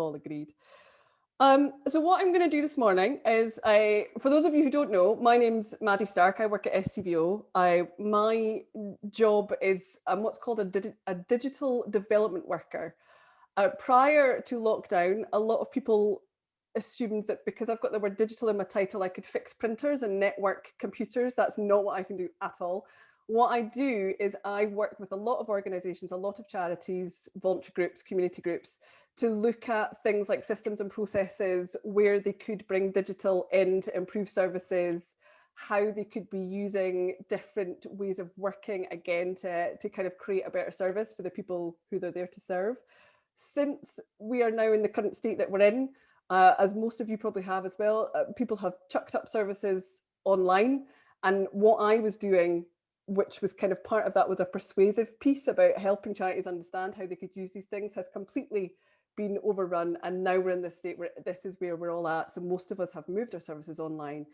all agreed. So what I'm going to do this morning is, for those of you who don't know, my name's Maddie Stark. I work at SCVO. My job is what's called a digital development worker. Prior to lockdown, a lot of people assumed that because I've got the word digital in my title, I could fix printers and network computers. That's not what I can do at all. What I do is I work with a lot of organizations, a lot of charities, voluntary groups, community groups, to look at things like systems and processes, where they could bring digital in to improve services, how they could be using different ways of working, again, to kind of create a better service for the people who they're there to serve. Since we are now in the current state that we're in, as most of you probably have as well, people have chucked up services online. And what I was doing, which was kind of part of that, was a persuasive piece about helping charities understand how they could use these things, has completely been overrun. And now we're in this state where this is where we're all at. So most of us have moved our services online.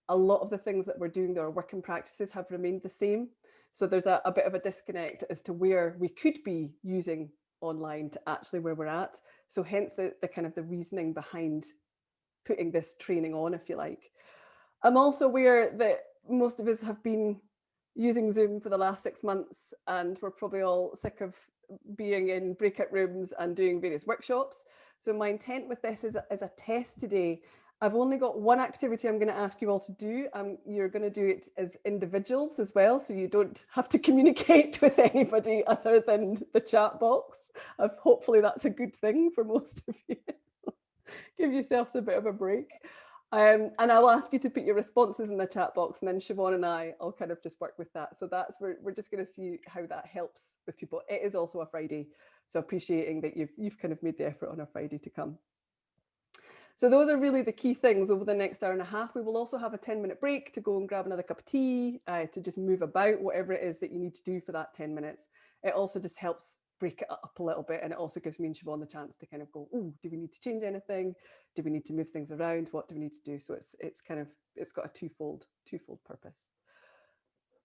A lot of the things that we're doing, our working practices, have remained the same. So there's a bit of a disconnect as to where we could be using online to actually where we're at. So hence the kind of the reasoning behind putting this training on, if you like. I'm also aware that most of us have been using Zoom for the last 6 months, and we're probably all sick of being in breakout rooms and doing various workshops. So my intent with this is a test today. I've only got one activity I'm going to ask you all to do. You're going to do it as individuals as well, so you don't have to communicate with anybody other than the chat box. Hopefully that's a good thing for most of you. Give yourselves a bit of a break. And I'll ask you to put your responses in the chat box, and then Siobhan and I'll kind of just work with that. So we're just going to see how that helps with people. It is also a Friday, so appreciating that you've kind of made the effort on a Friday to come. So those are really the key things over the next hour and a half. We will also have a 10-minute break to go and grab another cup of tea, to just move about, whatever it is that you need to do for that 10 minutes. It also just helps break it up a little bit, and it also gives me and Siobhan the chance to kind of go, oh, do we need to change anything? Do we need to move things around? What do we need to do? So it's got a twofold purpose.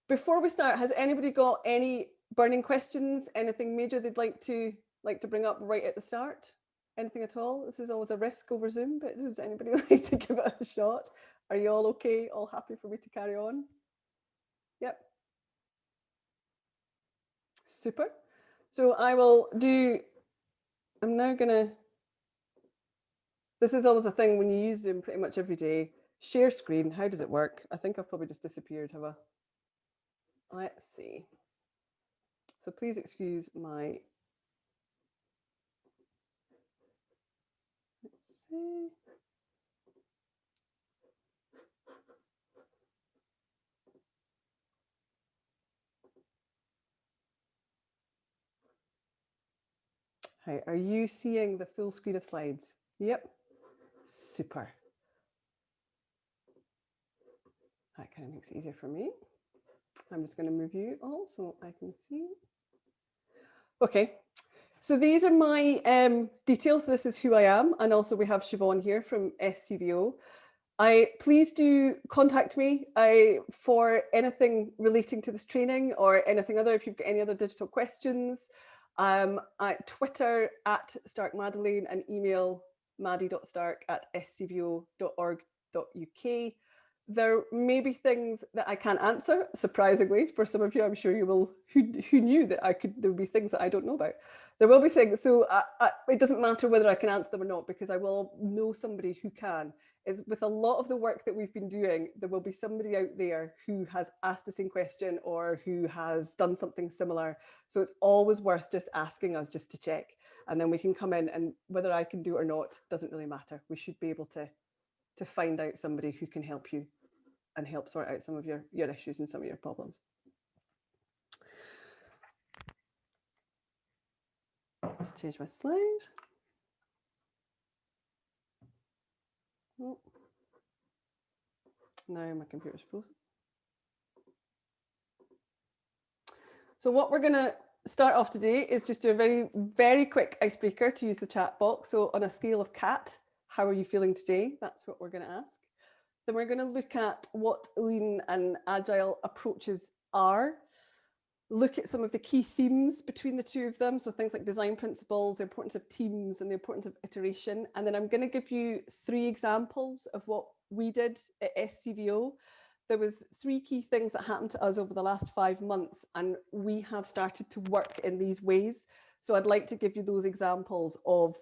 Before we start, has anybody got any burning questions? Anything major they'd like to bring up right at the start? Anything at all? This is always a risk over Zoom, but does anybody like to give it a shot? Are you all okay? All happy for me to carry on? Yep. Super. So I'm now gonna, this is always a thing when you use Zoom pretty much every day. Share screen, how does it work? I think I've probably just disappeared, have I? Let's see. So please excuse my, let's see. Hi, are you seeing the full screen of slides? Yep. Super. That kind of makes it easier for me. I'm just going to move you all so I can see. Okay, so these are my details. This is who I am, and also we have Siobhan here from SCVO. Please do contact me for anything relating to this training or anything other. If you've got any other digital questions, at Twitter @StarkMadeleine, and email maddie.stark@scvo.org.uk. There may be things that I can't answer, surprisingly, for some of you. I'm sure you will, who knew that there would be things that I don't know about. There will be things, so it doesn't matter whether I can answer them or not, because I will know somebody who can. Is with a lot of the work that we've been doing, there will be somebody out there who has asked the same question or who has done something similar. So it's always worth just asking us just to check. And then we can come in, and whether I can do it or not doesn't really matter. We should be able to find out somebody who can help you and help sort out some of your issues and some of your problems. Let's change my slide. Oh. Now my computer's frozen. So what we're going to start off today is just do a very, very quick icebreaker, to use the chat box. So on a scale of cat, how are you feeling today? That's what we're going to ask. Then we're going to look at what lean and agile approaches are. look at some of the key themes between the two of them. So things like design principles, the importance of teams, and the importance of iteration. And then I'm going to give you 3 examples of what we did at SCVO. There was 3 key things that happened to us over the last 5 months, and we have started to work in these ways. So I'd like to give you those examples of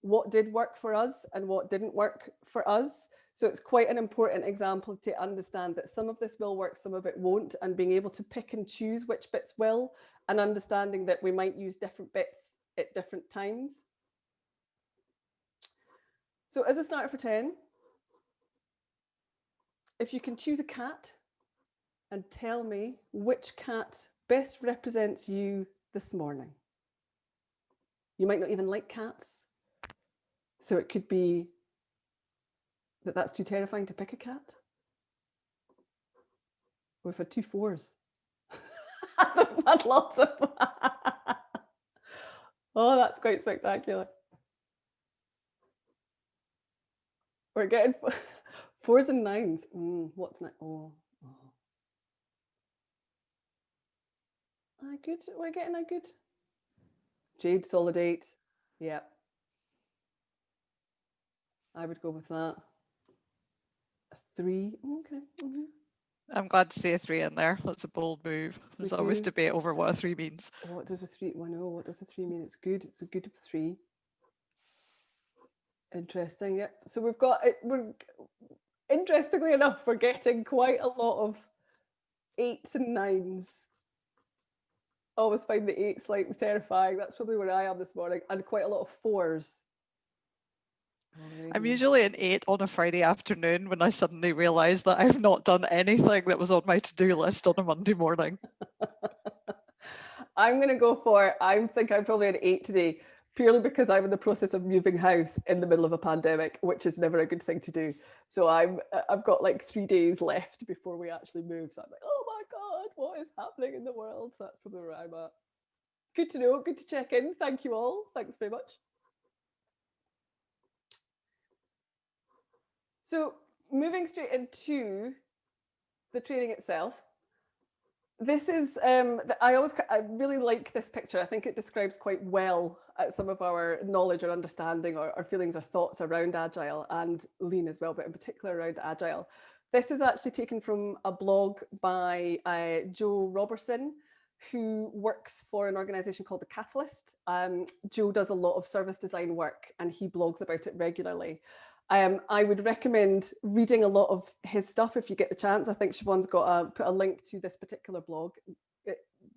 what did work for us and what didn't work for us. So it's quite an important example to understand that some of this will work, some of it won't, and being able to pick and choose which bits will, and understanding that we might use different bits at different times. So as a starter for 10, if you can choose a cat and tell me which cat best represents you this morning. You might not even like cats, so it could be that that's too terrifying to pick a cat. We've had 2 4s. I've had lots of. Oh, that's quite spectacular. We're getting 4s and 9s. What's next? Oh. Good. We're getting a good. Jade, solid 8. Yeah. I would go with that. A 3. Okay. I'm glad to see a 3 in there. That's a bold move. There's always debate over what a 3 means. What does a 3? Well, no, what does a 3 mean? It's good. It's a good 3. Interesting. Yeah. So we've got it. We're interestingly enough, we're getting quite a lot of 8s and 9s. I always find the 8 slightly terrifying. That's probably where I am this morning, and quite a lot of 4s. I'm usually an 8 on a Friday afternoon when I suddenly realise that I've not done anything that was on my to-do list on a Monday morning. I'm going to go for, I think I'm probably an 8 today, purely because I'm in the process of moving house in the middle of a pandemic, which is never a good thing to do. So I've got like 3 days left before we actually move. So I'm like, oh my God, what is happening in the world? So that's probably where I'm at. Good to know, good to check in. Thank you all. Thanks very much. So moving straight into the training itself. This is, I really like this picture. I think it describes quite well some of our knowledge or understanding or feelings or thoughts around Agile and Lean as well, but in particular around Agile. This is actually taken from a blog by Joe Robertson, who works for an organization called The Catalyst. Joe does a lot of service design work and he blogs about it regularly. I would recommend reading a lot of his stuff if you get the chance. I think Siobhan's got put a link to this particular blog,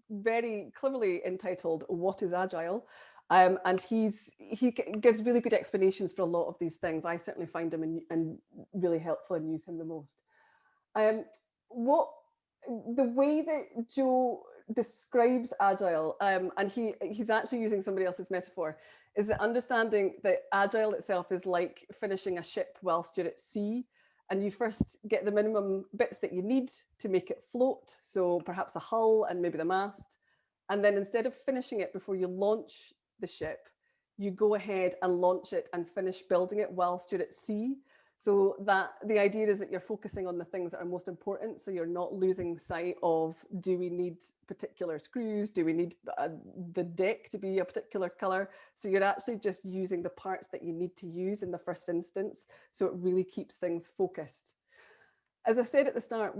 very cleverly entitled "What is Agile?" And he gives really good explanations for a lot of these things. I certainly find him and really helpful and use him the most. The way that Joe describes Agile, and he's actually using somebody else's metaphor, is that understanding that Agile itself is like finishing a ship whilst you're at sea, and you first get the minimum bits that you need to make it float, so perhaps the hull and maybe the mast, and then instead of finishing it before you launch the ship, you go ahead and launch it and finish building it whilst you're at sea. So that the idea is that you're focusing on the things that are most important. So you're not losing sight of, do we need particular screws? Do we need the deck to be a particular color? So you're actually just using the parts that you need to use in the first instance. So it really keeps things focused. As I said at the start,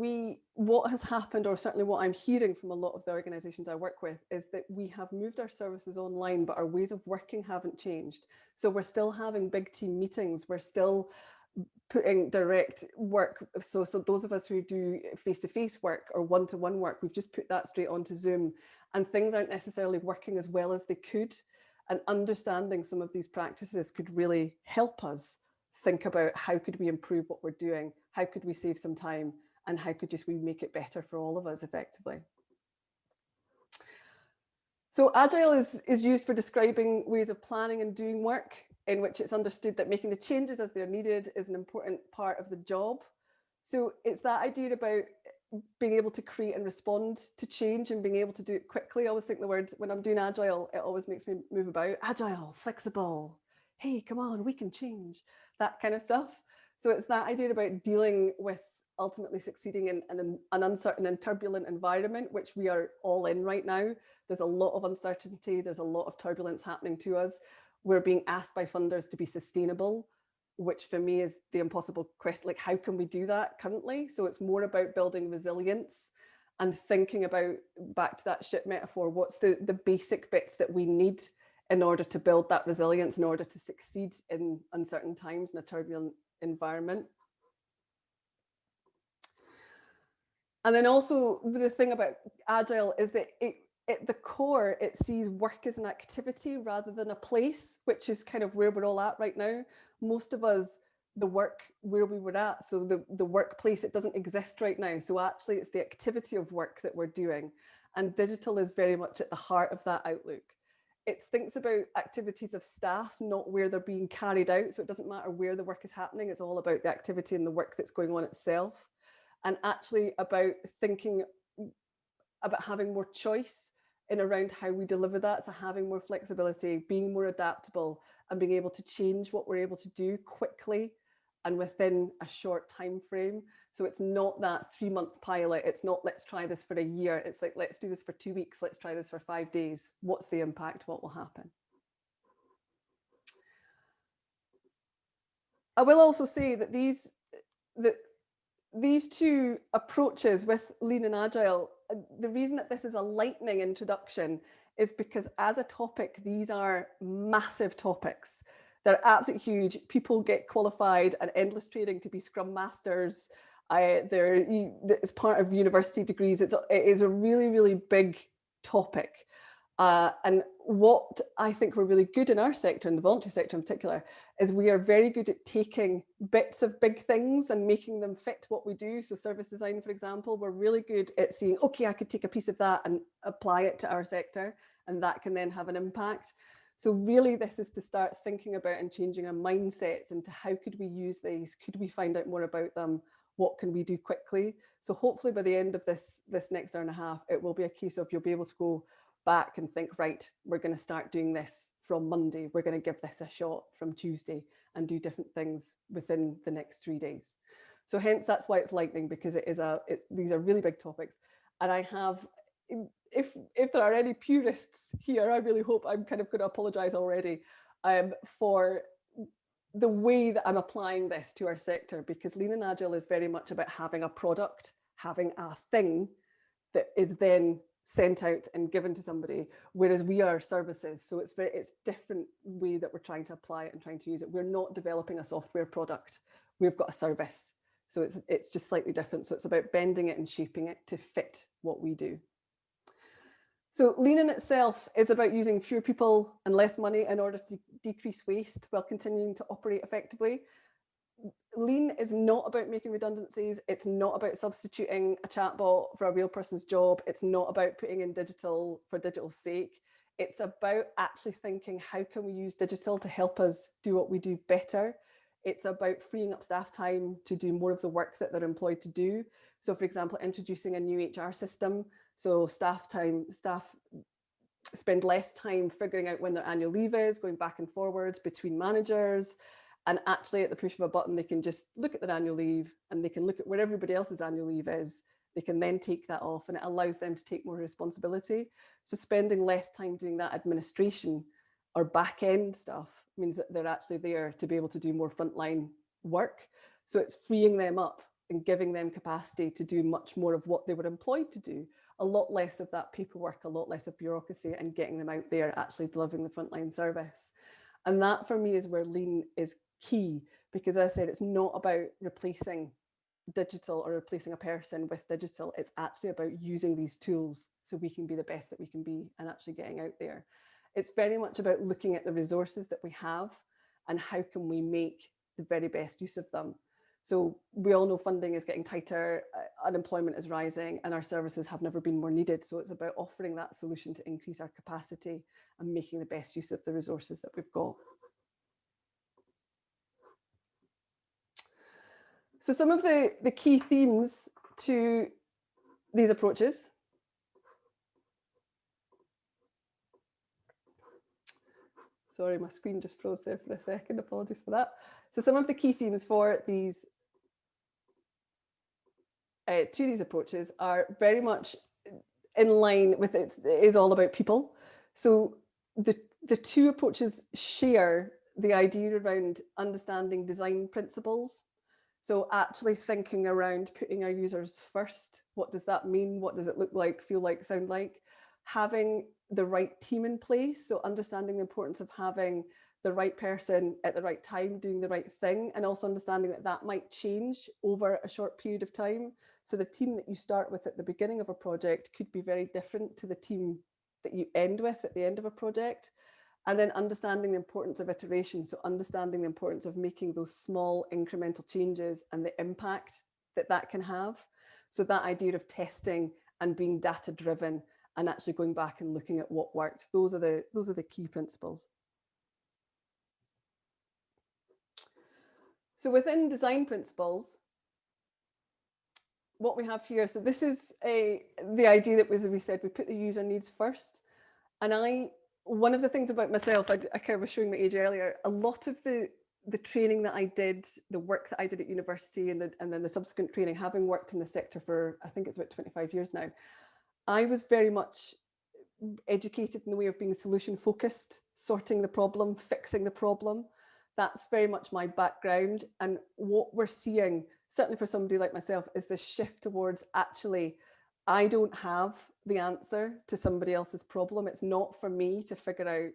what has happened, or certainly what I'm hearing from a lot of the organizations I work with, is that we have moved our services online, but our ways of working haven't changed. So we're still having big team meetings. We're still putting direct work. So those of us who do face-to-face work or one-to-one work, we've just put that straight onto Zoom, and things aren't necessarily working as well as they could. And understanding some of these practices could really help us think about how could we improve what we're doing, how could we save some time, and how could we make it better for all of us effectively. So Agile is used for describing ways of planning and doing work in which it's understood that making the changes as they're needed is an important part of the job. So it's that idea about being able to create and respond to change and being able to do it quickly. I always think the word, when I'm doing Agile, it always makes me move about. Agile, flexible, hey, come on, we can change, that kind of stuff. So it's that idea about dealing with ultimately succeeding in an uncertain and turbulent environment, which we are all in right now. There's a lot of uncertainty. There's a lot of turbulence happening to us. We're being asked by funders to be sustainable, which for me is the impossible question. Like, how can we do that currently? So it's more about building resilience and thinking about, back to that ship metaphor, what's the basic bits that we need in order to build that resilience, in order to succeed in uncertain times in a turbulent environment. And then also the thing about Agile is that at the core, it sees work as an activity rather than a place, which is kind of where we're all at right now. Most of us, the work where we were at, so the workplace, it doesn't exist right now. So actually it's the activity of work that we're doing. And digital is very much at the heart of that outlook. It thinks about activities of staff, not where they're being carried out. So it doesn't matter where the work is happening. It's all about the activity and the work that's going on itself. And actually about thinking about having more choice in around how we deliver that. So having more flexibility, being more adaptable, and being able to change what we're able to do quickly and within a short time frame. So it's not that 3-month pilot. It's not, let's try this for a year. It's like, let's do this for 2 weeks. Let's try this for 5 days. What's the impact? What will happen? I will also say that these two approaches with Lean and Agile, the reason that this is a lightning introduction is because as a topic, these are massive topics. They're absolutely huge. People get qualified and endless training to be Scrum Masters. It's part of university degrees. It is a really, really big topic. And what I think we're really good in our sector, in the voluntary sector in particular, is we are very good at taking bits of big things and making them fit what we do. So service design, for example, we're really good at seeing, okay, I could take a piece of that and apply it to our sector, and that can then have an impact. So really this is to start thinking about and changing our mindsets into how could we use these? Could we find out more about them? What can we do quickly? So hopefully by the end of this next hour and a half, it will be a case of you'll be able to go back and think, right, we're going to start doing this from Monday. We're going to give this a shot from Tuesday and do different things within the next 3 days. So hence that's why it's lightning, because these are really big topics. And I have, if there are any purists here, I really hope, I'm kind of going to apologize already for the way that I'm applying this to our sector, because Lean and Agile is very much about having a product, having a thing that is then sent out and given to somebody, whereas we are services. So it's different way that we're trying to apply it and trying to use it. We're not developing a software product. We've got a service. So it's just slightly different. So it's about bending it and shaping it to fit what we do. So Lean in itself is about using fewer people and less money in order to decrease waste while continuing to operate effectively. Lean is not about making redundancies. It's not about substituting a chatbot for a real person's job. It's not about putting in digital for digital's sake. It's about actually thinking, how can we use digital to help us do what we do better? It's about freeing up staff time to do more of the work that they're employed to do. So for example, introducing a new HR system. So staff spend less time figuring out when their annual leave is, going back and forwards between managers. And actually at the push of a button, they can just look at their annual leave and they can look at where everybody else's annual leave is. They can then take that off, and it allows them to take more responsibility. So spending less time doing that administration or back end stuff means that they're actually there to be able to do more frontline work. So it's freeing them up and giving them capacity to do much more of what they were employed to do. A lot less of that paperwork, a lot less of bureaucracy, and getting them out there actually delivering the frontline service. And that for me is where Lean is key, because as I said, it's not about replacing digital or replacing a person with digital. It's actually about using these tools so we can be the best that we can be and actually getting out there. It's very much about looking at the resources that we have and how can we make the very best use of them. So we all know funding is getting tighter, unemployment is rising, and our services have never been more needed. So it's about offering that solution to increase our capacity and making the best use of the resources that we've got. So some of the key themes to these approaches. Sorry, my screen just froze there for a second. Apologies for that. So some of the key themes for these to these approaches are very much in line with it is all about people. So the two approaches share the idea around understanding design principles. So actually thinking around putting our users first. What does that mean? What does it look like, feel like, sound like? Having the right team in place. So understanding the importance of having the right person at the right time doing the right thing, and also understanding that that might change over a short period of time. So the team that you start with at the beginning of a project could be very different to the team that you end with at the end of a project. And then understanding the importance of iteration. So understanding the importance of making those small incremental changes and the impact that that can have. So that idea of testing and being data driven and actually going back and looking at what worked. Those are the key principles. So within design principles, what we have here, so this is the idea that was, as we said, we put the user needs first. And one of the things about myself, I kind of was showing my age earlier, a lot of the training that I did, the work that I did at university, and then the subsequent training, having worked in the sector for, I think it's about 25 years now, I was very much educated in the way of being solution focused, sorting the problem, fixing the problem. That's very much my background. And what we're seeing, certainly for somebody like myself, is this shift towards actually, I don't have the answer to somebody else's problem. It's not for me to figure out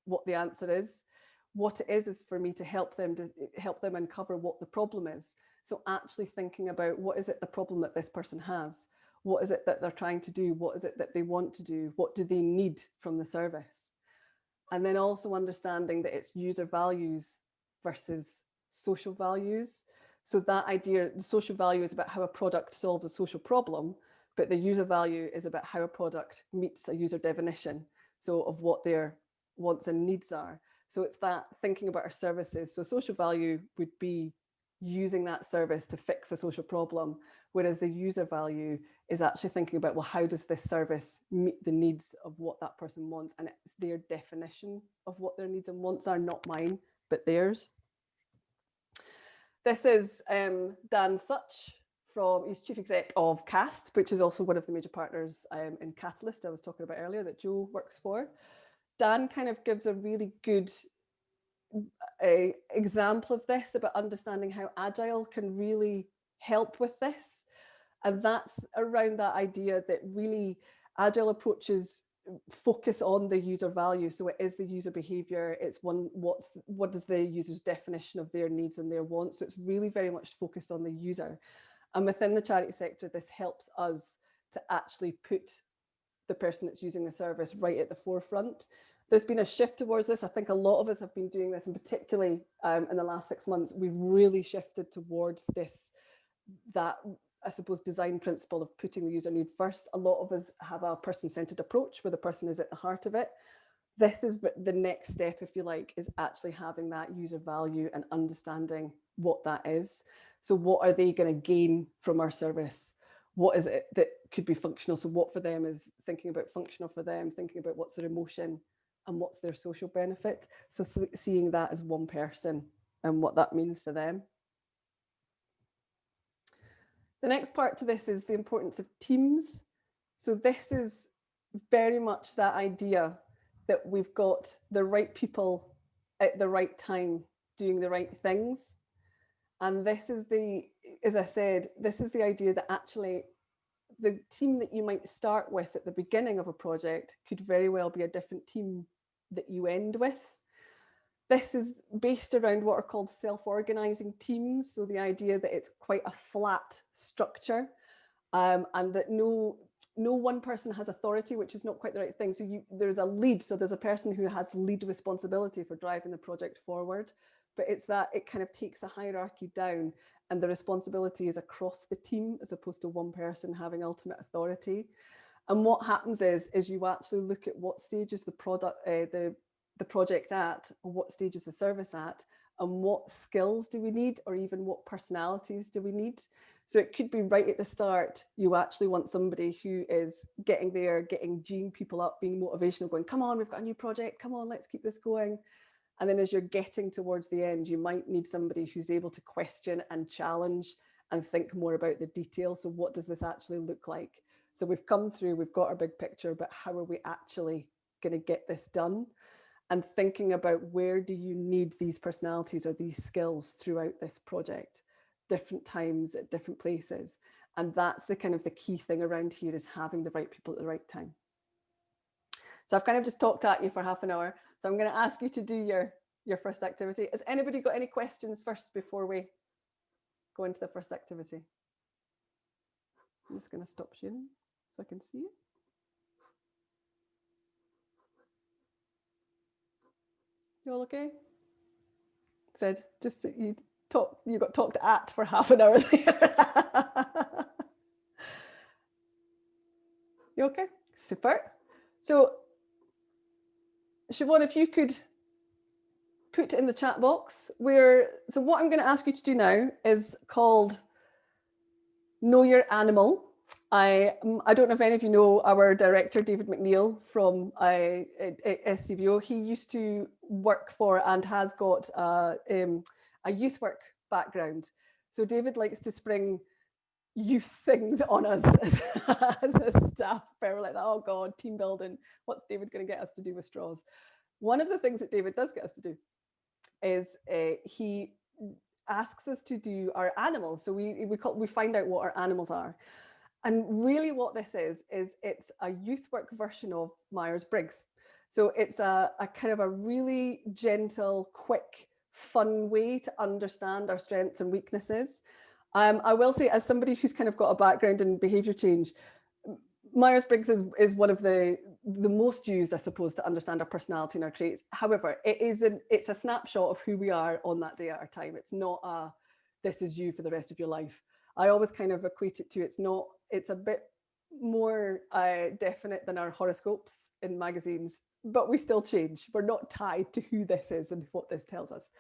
what the answer is. What it is for me to help them uncover what the problem is. So actually thinking about what is it the problem that this person has? What is it that they're trying to do? What is it that they want to do? What do they need from the service? And then also understanding that it's user values versus social values. So that idea, the social value is about how a product solves a social problem, but the user value is about how a product meets a user definition, so of what their wants and needs are. So it's that thinking about our services. So social value would be using that service to fix a social problem, whereas the user value is actually thinking about, well, how does this service meet the needs of what that person wants? And it's their definition of what their needs and wants are, not mine, but theirs. This is Dan Such, he's chief exec of CAST, which is also one of the major partners in Catalyst I was talking about earlier that Joe works for. Dan kind of gives a really good example of this about understanding how Agile can really help with this. And that's around that idea that really Agile approaches focus on the user value. So it is the user behavior. It's what is the user's definition of their needs and their wants. So it's really very much focused on the user. And within the charity sector, this helps us to actually put the person that's using the service right at the forefront. There's been a shift towards this. I think a lot of us have been doing this, and particularly in the last 6 months, we've really shifted towards that I suppose design principle of putting the user need first. A lot of us have a person-centered approach where the person is at the heart of it. This is the next step, if you like, is actually having that user value and understanding what that is. So what are they going to gain from our service? What is it that could be functional? So what for them is thinking about functional for them, thinking about what's their emotion and what's their social benefit. So seeing that as one person and what that means for them. The next part to this is the importance of teams. So this is very much that idea that we've got the right people at the right time doing the right things. And this is as I said, this is the idea that actually the team that you might start with at the beginning of a project could very well be a different team that you end with. This is based around what are called self-organizing teams. So the idea that it's quite a flat structure and that no one person has authority, which is not quite the right thing. So there's a lead. So there's a person who has lead responsibility for driving the project forward. But it's that it kind of takes the hierarchy down and the responsibility is across the team as opposed to one person having ultimate authority. And what happens is you actually look at what stage is the project at, or what stage is the service at, and what skills do we need, or even what personalities do we need. So it could be right at the start, you actually want somebody who is getting there, geeing people up, being motivational, going, come on, we've got a new project, come on, let's keep this going. And then as you're getting towards the end, you might need somebody who's able to question and challenge and think more about the detail. So what does this actually look like? So we've come through, we've got our big picture, but how are we actually going to get this done? And thinking about where do you need these personalities or these skills throughout this project, different times at different places. And that's the kind of the key thing around here, is having the right people at the right time. So I've kind of just talked at you for half an hour. So I'm going to ask you to do your first activity. Has anybody got any questions first before we go into the first activity? I'm just going to stop sharing so I can see it. You all okay? Said just that you got talked at for half an hour there. You okay? Super. So Siobhan, if you could put in the chat box so what I'm going to ask you to do now is called Know Your Animal. I don't know if any of you know our director, David McNeil from SCVO. He used to work for and has got a youth work background. So David likes to spring youth things on us as a staff. We're like, oh God, team building. What's David going to get us to do with straws? One of the things that David does get us to do is he asks us to do our animals. So we find out what our animals are. And really what this is it's a youth work version of Myers-Briggs. So it's a kind of a really gentle, quick, fun way to understand our strengths and weaknesses. I will say, as somebody who's kind of got a background in behavior change, Myers-Briggs is one of the most used, I suppose, to understand our personality and our traits. However, it's a snapshot of who we are on that day at our time. It's not this is you for the rest of your life. I always kind of equate it to, it's a bit more definite than our horoscopes in magazines, but we still change. We're not tied to who this is and what this tells us.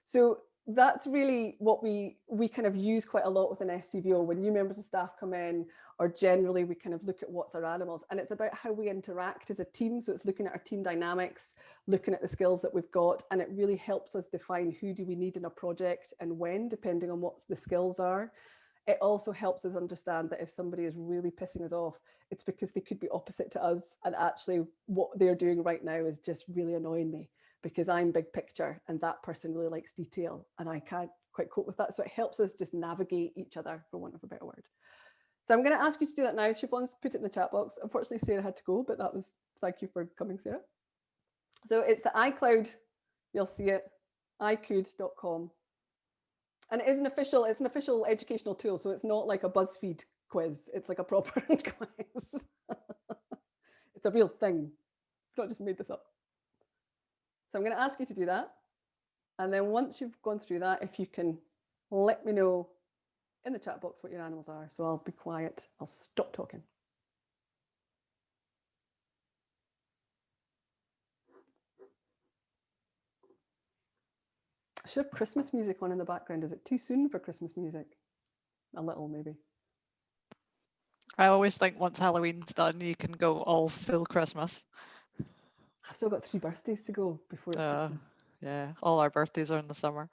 So that's really what we kind of use quite a lot within SCVO. When new members of staff come in, or generally we kind of look at what's our animals, and it's about how we interact as a team. So it's looking at our team dynamics, looking at the skills that we've got, and it really helps us define who do we need in a project and when, depending on what the skills are. It also helps us understand that if somebody is really pissing us off, it's because they could be opposite to us, and actually what they're doing right now is just really annoying me because I'm big picture and that person really likes detail and I can't quite cope with that. So it helps us just navigate each other, for want of a better word. So I'm going to ask you to do that now. Siobhan's put it in the chat box. Unfortunately, Sarah had to go, but thank you for coming, Sarah. So it's the iCloud, you'll see it, iCood.com. And it's an official educational tool. So it's not like a BuzzFeed quiz. It's like a proper quiz. It's a real thing. I've not just made this up. So I'm going to ask you to do that. And then once you've gone through that, if you can let me know in the chat box what your animals are. So I'll be quiet. I'll stop talking. I should have Christmas music on in the background. Is it too soon for Christmas music? A little, maybe. I always think once Halloween's done, you can go all full Christmas. I've still got 3 birthdays to go before it's Christmas. Yeah, all our birthdays are in the summer.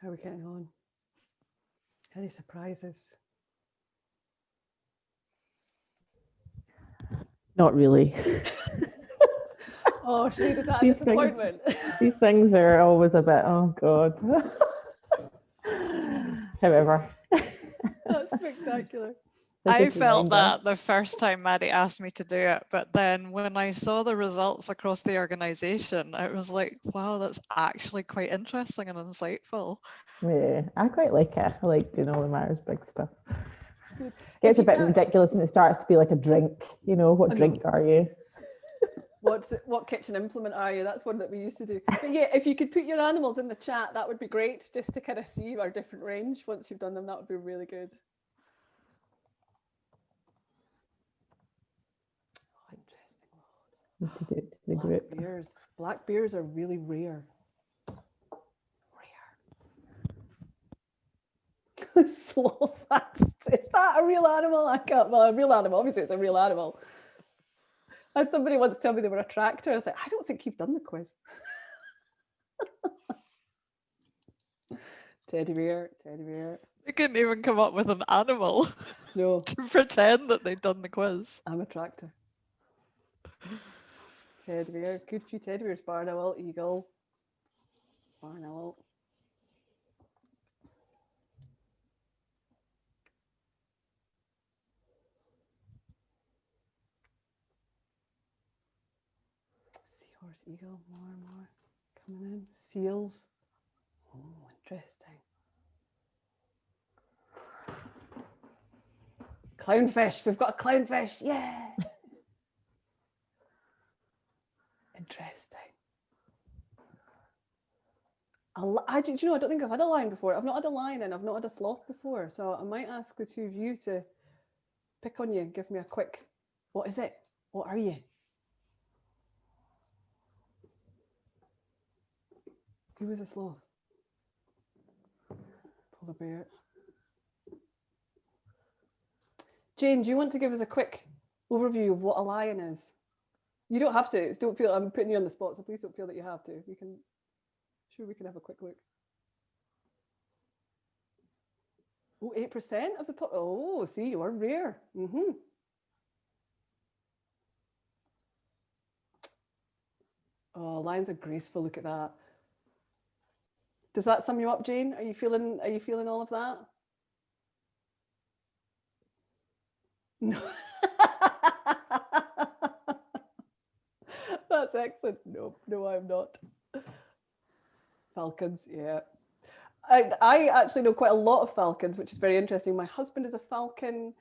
How are we getting on? Any surprises? Not really. Oh, Sinead, is that a These disappointment? These things are always a bit, oh God. However. That's spectacular. I felt that the first time Maddie asked me to do it, but then when I saw the results across the organisation, it was like, wow, that's actually quite interesting and insightful. Yeah, I quite like it. I like doing all the Myers Briggs stuff. Good. Gets a bit ridiculous when it starts to be like a drink. You know, what drink are you? What kitchen implement are you? That's one that we used to do. But yeah, if you could put your animals in the chat, that would be great, just to kind of see our different range. Once you've done them, that would be really good. Oh, interesting. To do it to the group. Black bears are really rare. Sloth. Is that a real animal? I can't. Well, a real animal. Obviously, it's a real animal. I had somebody once tell me they were a tractor. I was like, I don't think you've done the quiz. Teddy bear. They couldn't even come up with an animal No. to pretend that they'd done the quiz. I'm a tractor. Teddy bear. Good few teddy bears. Barn owl, eagle. Barn owl. Seahorse, eagle, more coming in. Seals. Oh, interesting. Clownfish. We've got a clownfish. Yeah. Interesting. Do you know, I don't think I've had a lion before. I've not had a lion and I've not had a sloth before. So I might ask the two of you to pick on you and give me a quick, what is it? What are you? Who was a sloth? Polar bear. Jane, do you want to give us a quick overview of what a lion is? You don't have to. Don't feel I'm putting you on the spot, so please don't feel that you have to. We can have a quick look. Oh, 8% of the oh, see, you are rare. Oh, lions are graceful. Look at that. Does that sum you up, Jane? Are you feeling all of that? No. That's excellent. No, I'm not. Falcons, yeah. I actually know quite a lot of falcons, which is very interesting. My husband is a falcon.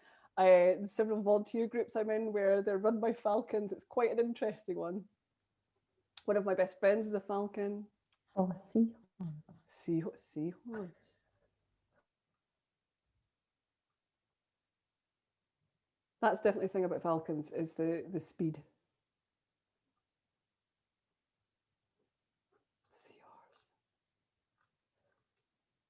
Several volunteer groups I'm in where they're run by falcons. It's quite an interesting one. One of my best friends is a falcon. Oh, a seahorse. Seahorse. That's definitely the thing about falcons is the speed. Seahorse.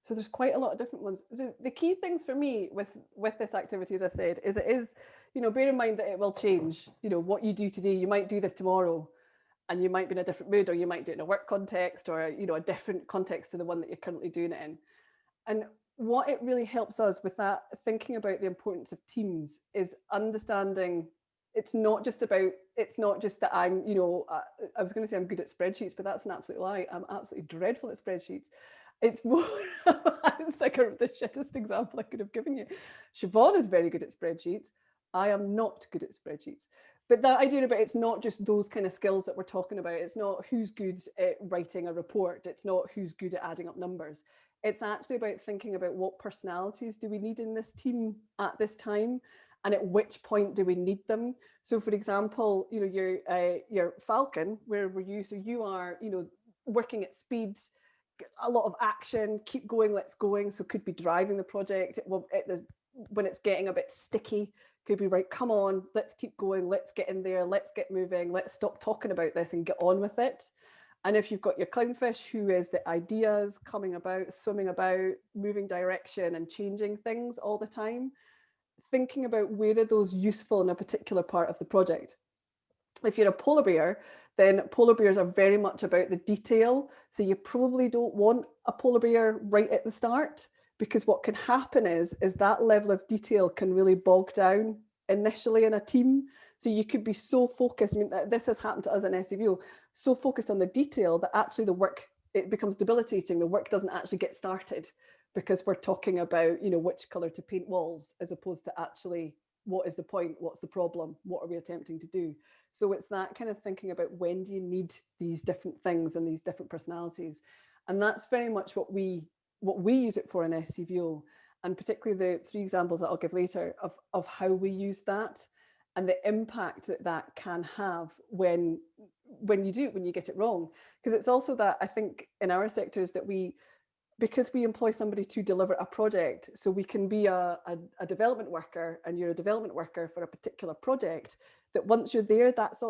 So there's quite a lot of different ones. So the key things for me with this activity, as I said, is it is, bear in mind that it will change. What you do today, you might do this tomorrow, and you might be in a different mood, or you might do it in a work context, or a different context to the one that you're currently doing it in. And what it really helps us with that, thinking about the importance of teams, is understanding it's not just that I'm, I was going to say I'm good at spreadsheets, but that's an absolute lie. I'm absolutely dreadful at spreadsheets. It's more, it's like the shittest example I could have given you. Siobhan is very good at spreadsheets. I am not good at spreadsheets. But that idea about it's not just those kind of skills that we're talking about. It's not who's good at writing a report. It's not who's good at adding up numbers. It's actually about thinking about what personalities do we need in this team at this time, and at which point do we need them. So, for example, your falcon, where were you? So you are, working at speed, a lot of action, keep going, let's going. So could be driving the project. When it's getting a bit sticky, could be right, come on, let's keep going, let's get in there, let's get moving, let's stop talking about this and get on with it. And if you've got your clownfish, who is the ideas coming about, swimming about, moving direction and changing things all the time, thinking about where are those useful in a particular part of the project. If you're a polar bear, then polar bears are very much about the detail. So you probably don't want a polar bear right at the start, because what can happen is that level of detail can really bog down initially in a team. So you could be so focused. I mean, this has happened to us in SCVO, so focused on the detail that actually the work, it becomes debilitating. The work doesn't actually get started because we're talking about, you know, which color to paint walls, as opposed to actually what is the point, what's the problem, what are we attempting to do. So it's that kind of thinking about when do you need these different things and these different personalities. And that's very much what we use it for in SCVO, and particularly the 3 examples that I'll give later of how we use that and the impact that that can have when you get it wrong. Because it's also that, I think, in our sectors that because we employ somebody to deliver a project, so we can be a development worker, and you're a development worker for a particular project, that once you're there, that's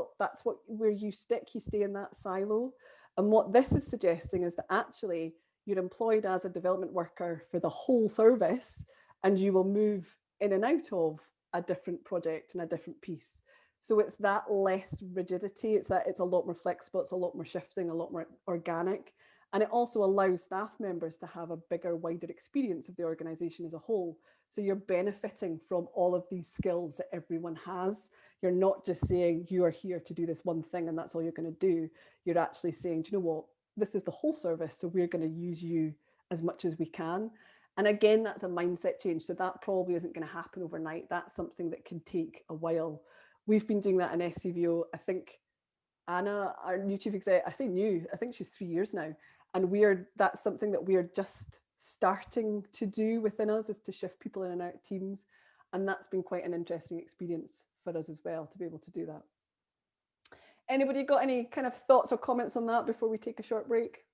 where you stick, you stay in that silo. And what this is suggesting is that actually you're employed as a development worker for the whole service, and you will move in and out of a different project and a different piece. So it's that less rigidity, it's a lot more flexible, it's a lot more shifting, a lot more organic. And it also allows staff members to have a bigger, wider experience of the organisation as a whole. So you're benefiting from all of these skills that everyone has. You're not just saying you are here to do this one thing and that's all you're going to do. You're actually saying, do you know what? This is the whole service, so we're going to use you as much as we can. And again, that's a mindset change. So that probably isn't going to happen overnight. That's something that can take a while. We've been doing that in SCVO. I think Anna, our new chief exec, I say new, I think she's 3 years now. And that's something that we're just starting to do within us, is to shift people in and out of teams. And that's been quite an interesting experience for us as well, to be able to do that. Anybody got any kind of thoughts or comments on that before we take a short break?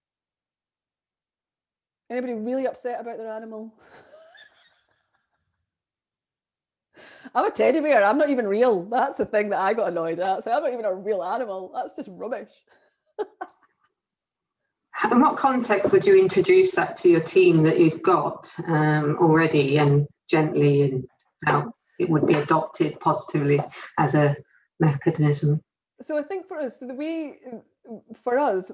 Anybody really upset about their animal? I'm a teddy bear. I'm not even real. That's the thing that I got annoyed at. So I'm not even a real animal. That's just rubbish. In what context would you introduce that to your team that you've got already, and gently, and how it would be adopted positively as a mechanism? So I think for us,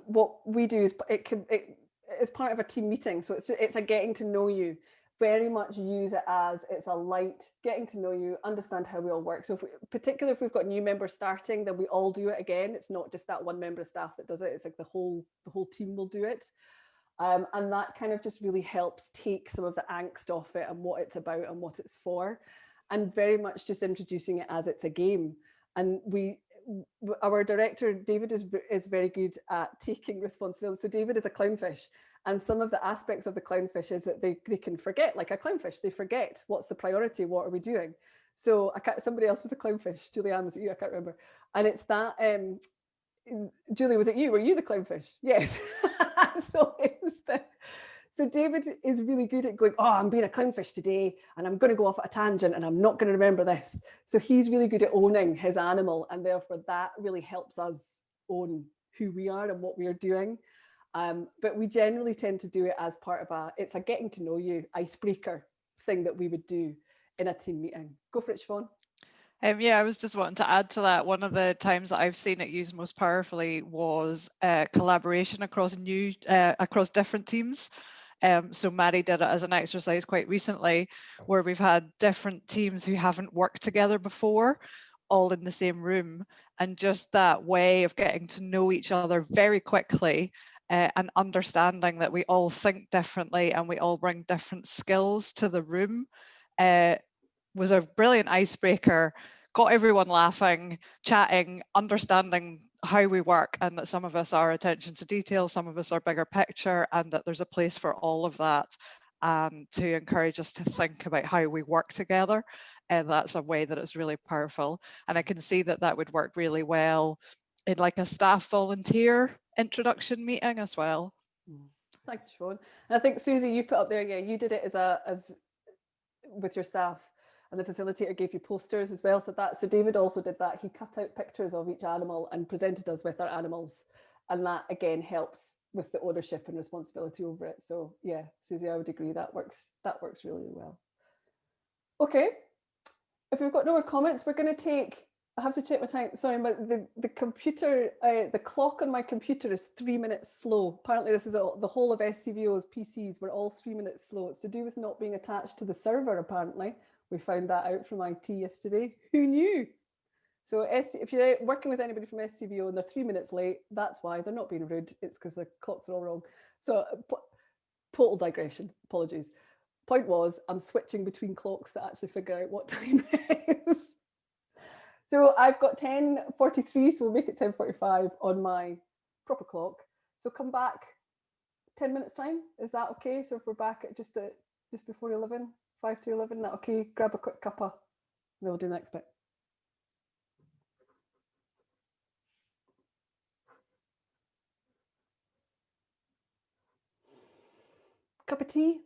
what we do is it's part of a team meeting. So it's a getting to know you. Very much use it as it's a light getting to know you, understand how we all work. So particularly if we've got new members starting, then we all do it again. It's not just that one member of staff that does it. It's like the whole team will do it. And that kind of just really helps take some of the angst off it and what it's about and what it's for. And very much just introducing it as it's a game. And our director, David, is very good at taking responsibility. So David is a clownfish. And some of the aspects of the clownfish is that they can forget, like a clownfish, they forget what's the priority, what are we doing? So somebody else was a clownfish. Julianne, was it you? I can't remember. And it's that, Julie, was it you? Were you the clownfish? Yes. So David is really good at going, oh, I'm being a clownfish today and I'm going to go off at a tangent and I'm not going to remember this. So he's really good at owning his animal, and therefore that really helps us own who we are and what we are doing. But we generally tend to do it as part of it's a getting to know you icebreaker thing that we would do in a team meeting. Go for it, Siobhan. Yeah, I was just wanting to add to that. One of the times that I've seen it used most powerfully was collaboration across different teams. So Maddie did it as an exercise quite recently, where we've had different teams who haven't worked together before, all in the same room, and just that way of getting to know each other very quickly. And understanding that we all think differently and we all bring different skills to the room was a brilliant icebreaker, got everyone laughing, chatting, understanding how we work, and that some of us are attention to detail, some of us are bigger picture, and that there's a place for all of that, to encourage us to think about how we work together. And that's a way that it's really powerful. And I can see that would work really well in like a staff volunteer introduction meeting as well. Thank you, Siobhan. And I think, Susie, you've put up there, yeah, you did it as with your staff, and the facilitator gave you posters as well. So David also did that. He cut out pictures of each animal and presented us with our animals, and that again helps with the ownership and responsibility over it. So yeah, Susie, I would agree that works really well. Okay, if we've got no more comments, we're going to take, I have to check my time. Sorry, but the computer, the clock on my computer is 3 minutes slow. Apparently this is the whole of SCVO's PCs. We're all 3 minutes slow. It's to do with not being attached to the server, apparently, We found that out from IT yesterday. Who knew? So if you're working with anybody from SCVO and they're 3 minutes late, that's why. They're not being rude. It's because the clocks are all wrong. So total digression. Apologies. Point was, I'm switching between clocks to actually figure out what time it is. So I've got 10:43, so we'll make it 10:45 on my proper clock. So come back 10 minutes time. Is that okay? So if we're back at just before 11, 5 to 11, that okay? Grab a quick cuppa, and then we'll do the next bit. Cup of tea.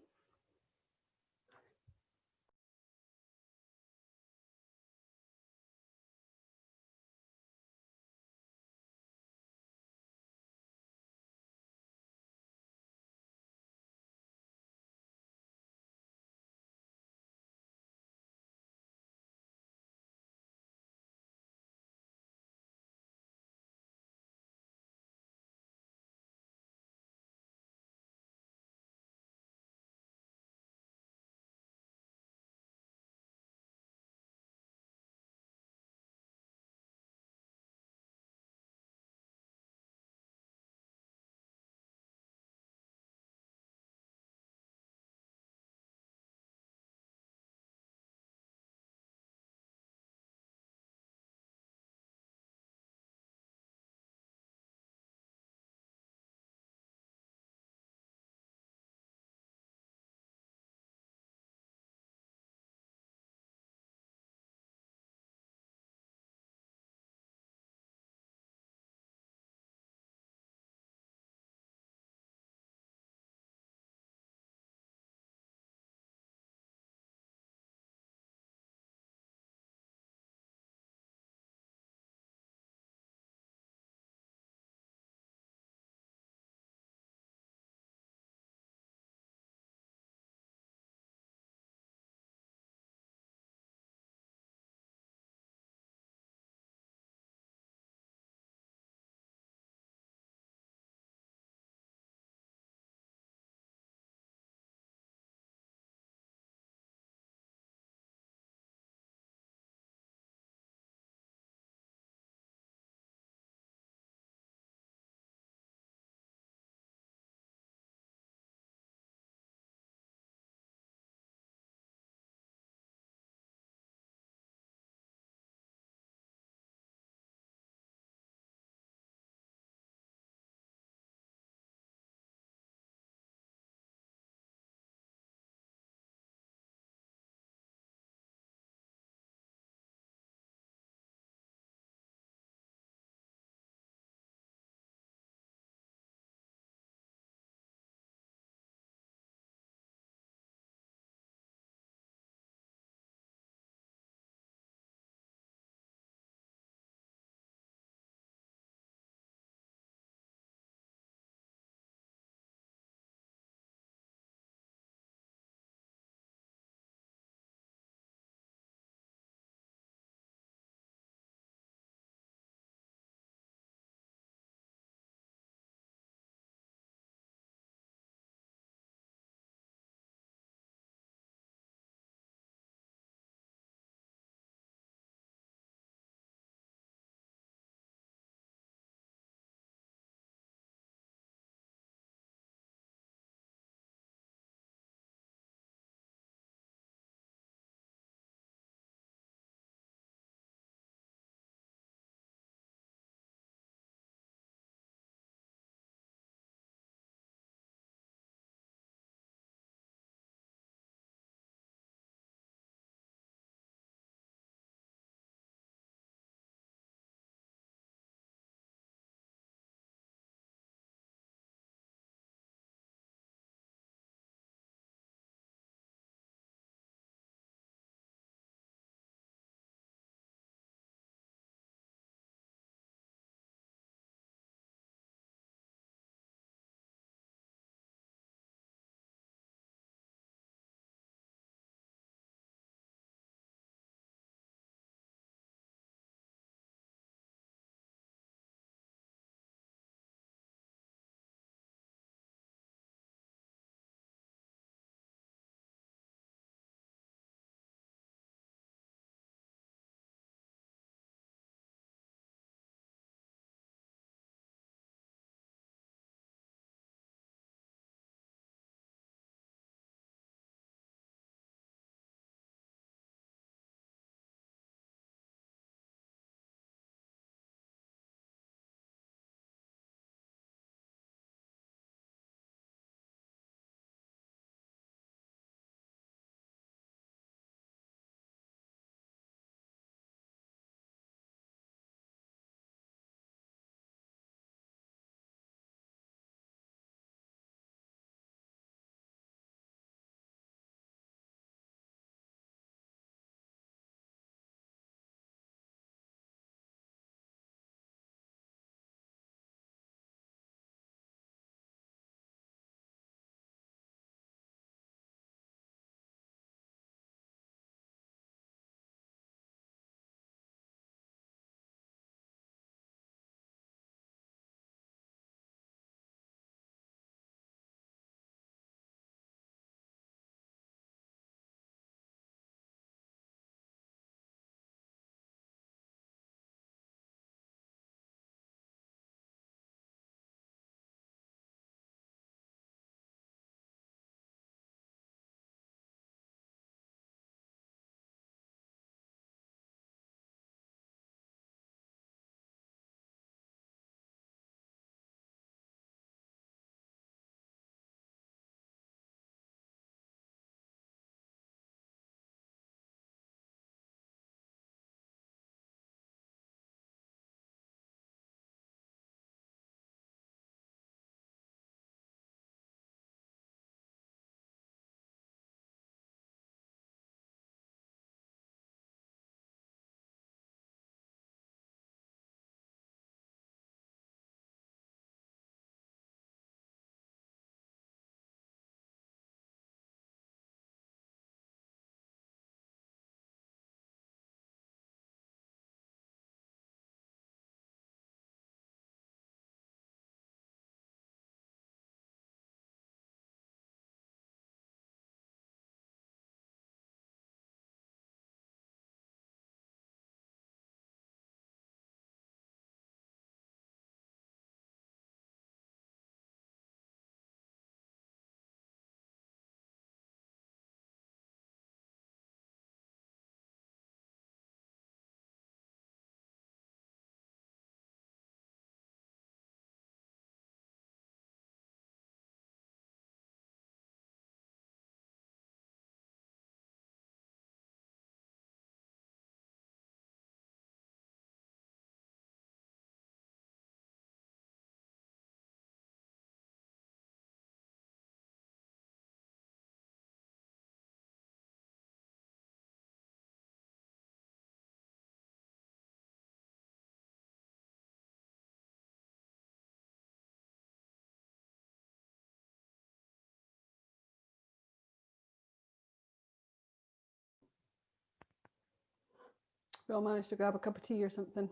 We all managed to grab a cup of tea or something.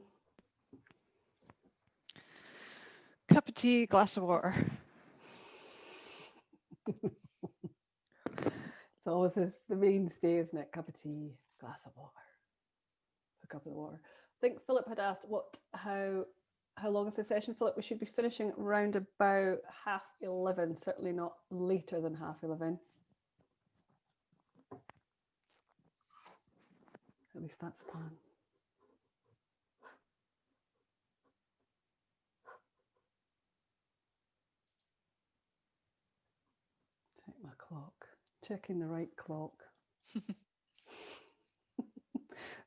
Cup of tea, glass of water. It's always the mainstay, isn't it? Cup of tea, glass of water, a cup of water. I think Philip had asked how long is the session, Philip? We should be finishing around about 11:30, certainly not later than 11:30. At least that's the plan. Check my clock. Checking the right clock. It's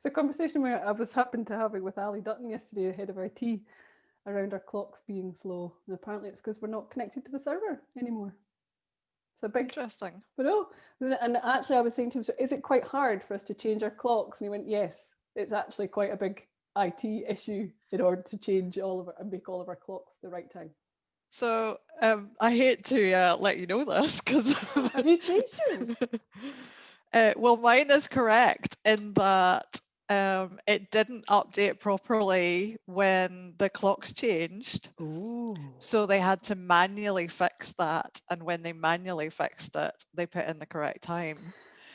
a conversation where I was happened to having with Ali Dutton yesterday ahead of our tea around our clocks being slow. And apparently it's because we're not connected to the server anymore. So big. Interesting. But no, and actually I was saying to him, so is it quite hard for us to change our clocks? And he went, yes, it's actually quite a big IT issue in order to change and make all of our clocks the right time. So I hate to let you know this because have you changed yours? Well, mine is correct in that it didn't update properly when the clocks changed. Ooh. So they had to manually fix that. And when they manually fixed it, they put in the correct time.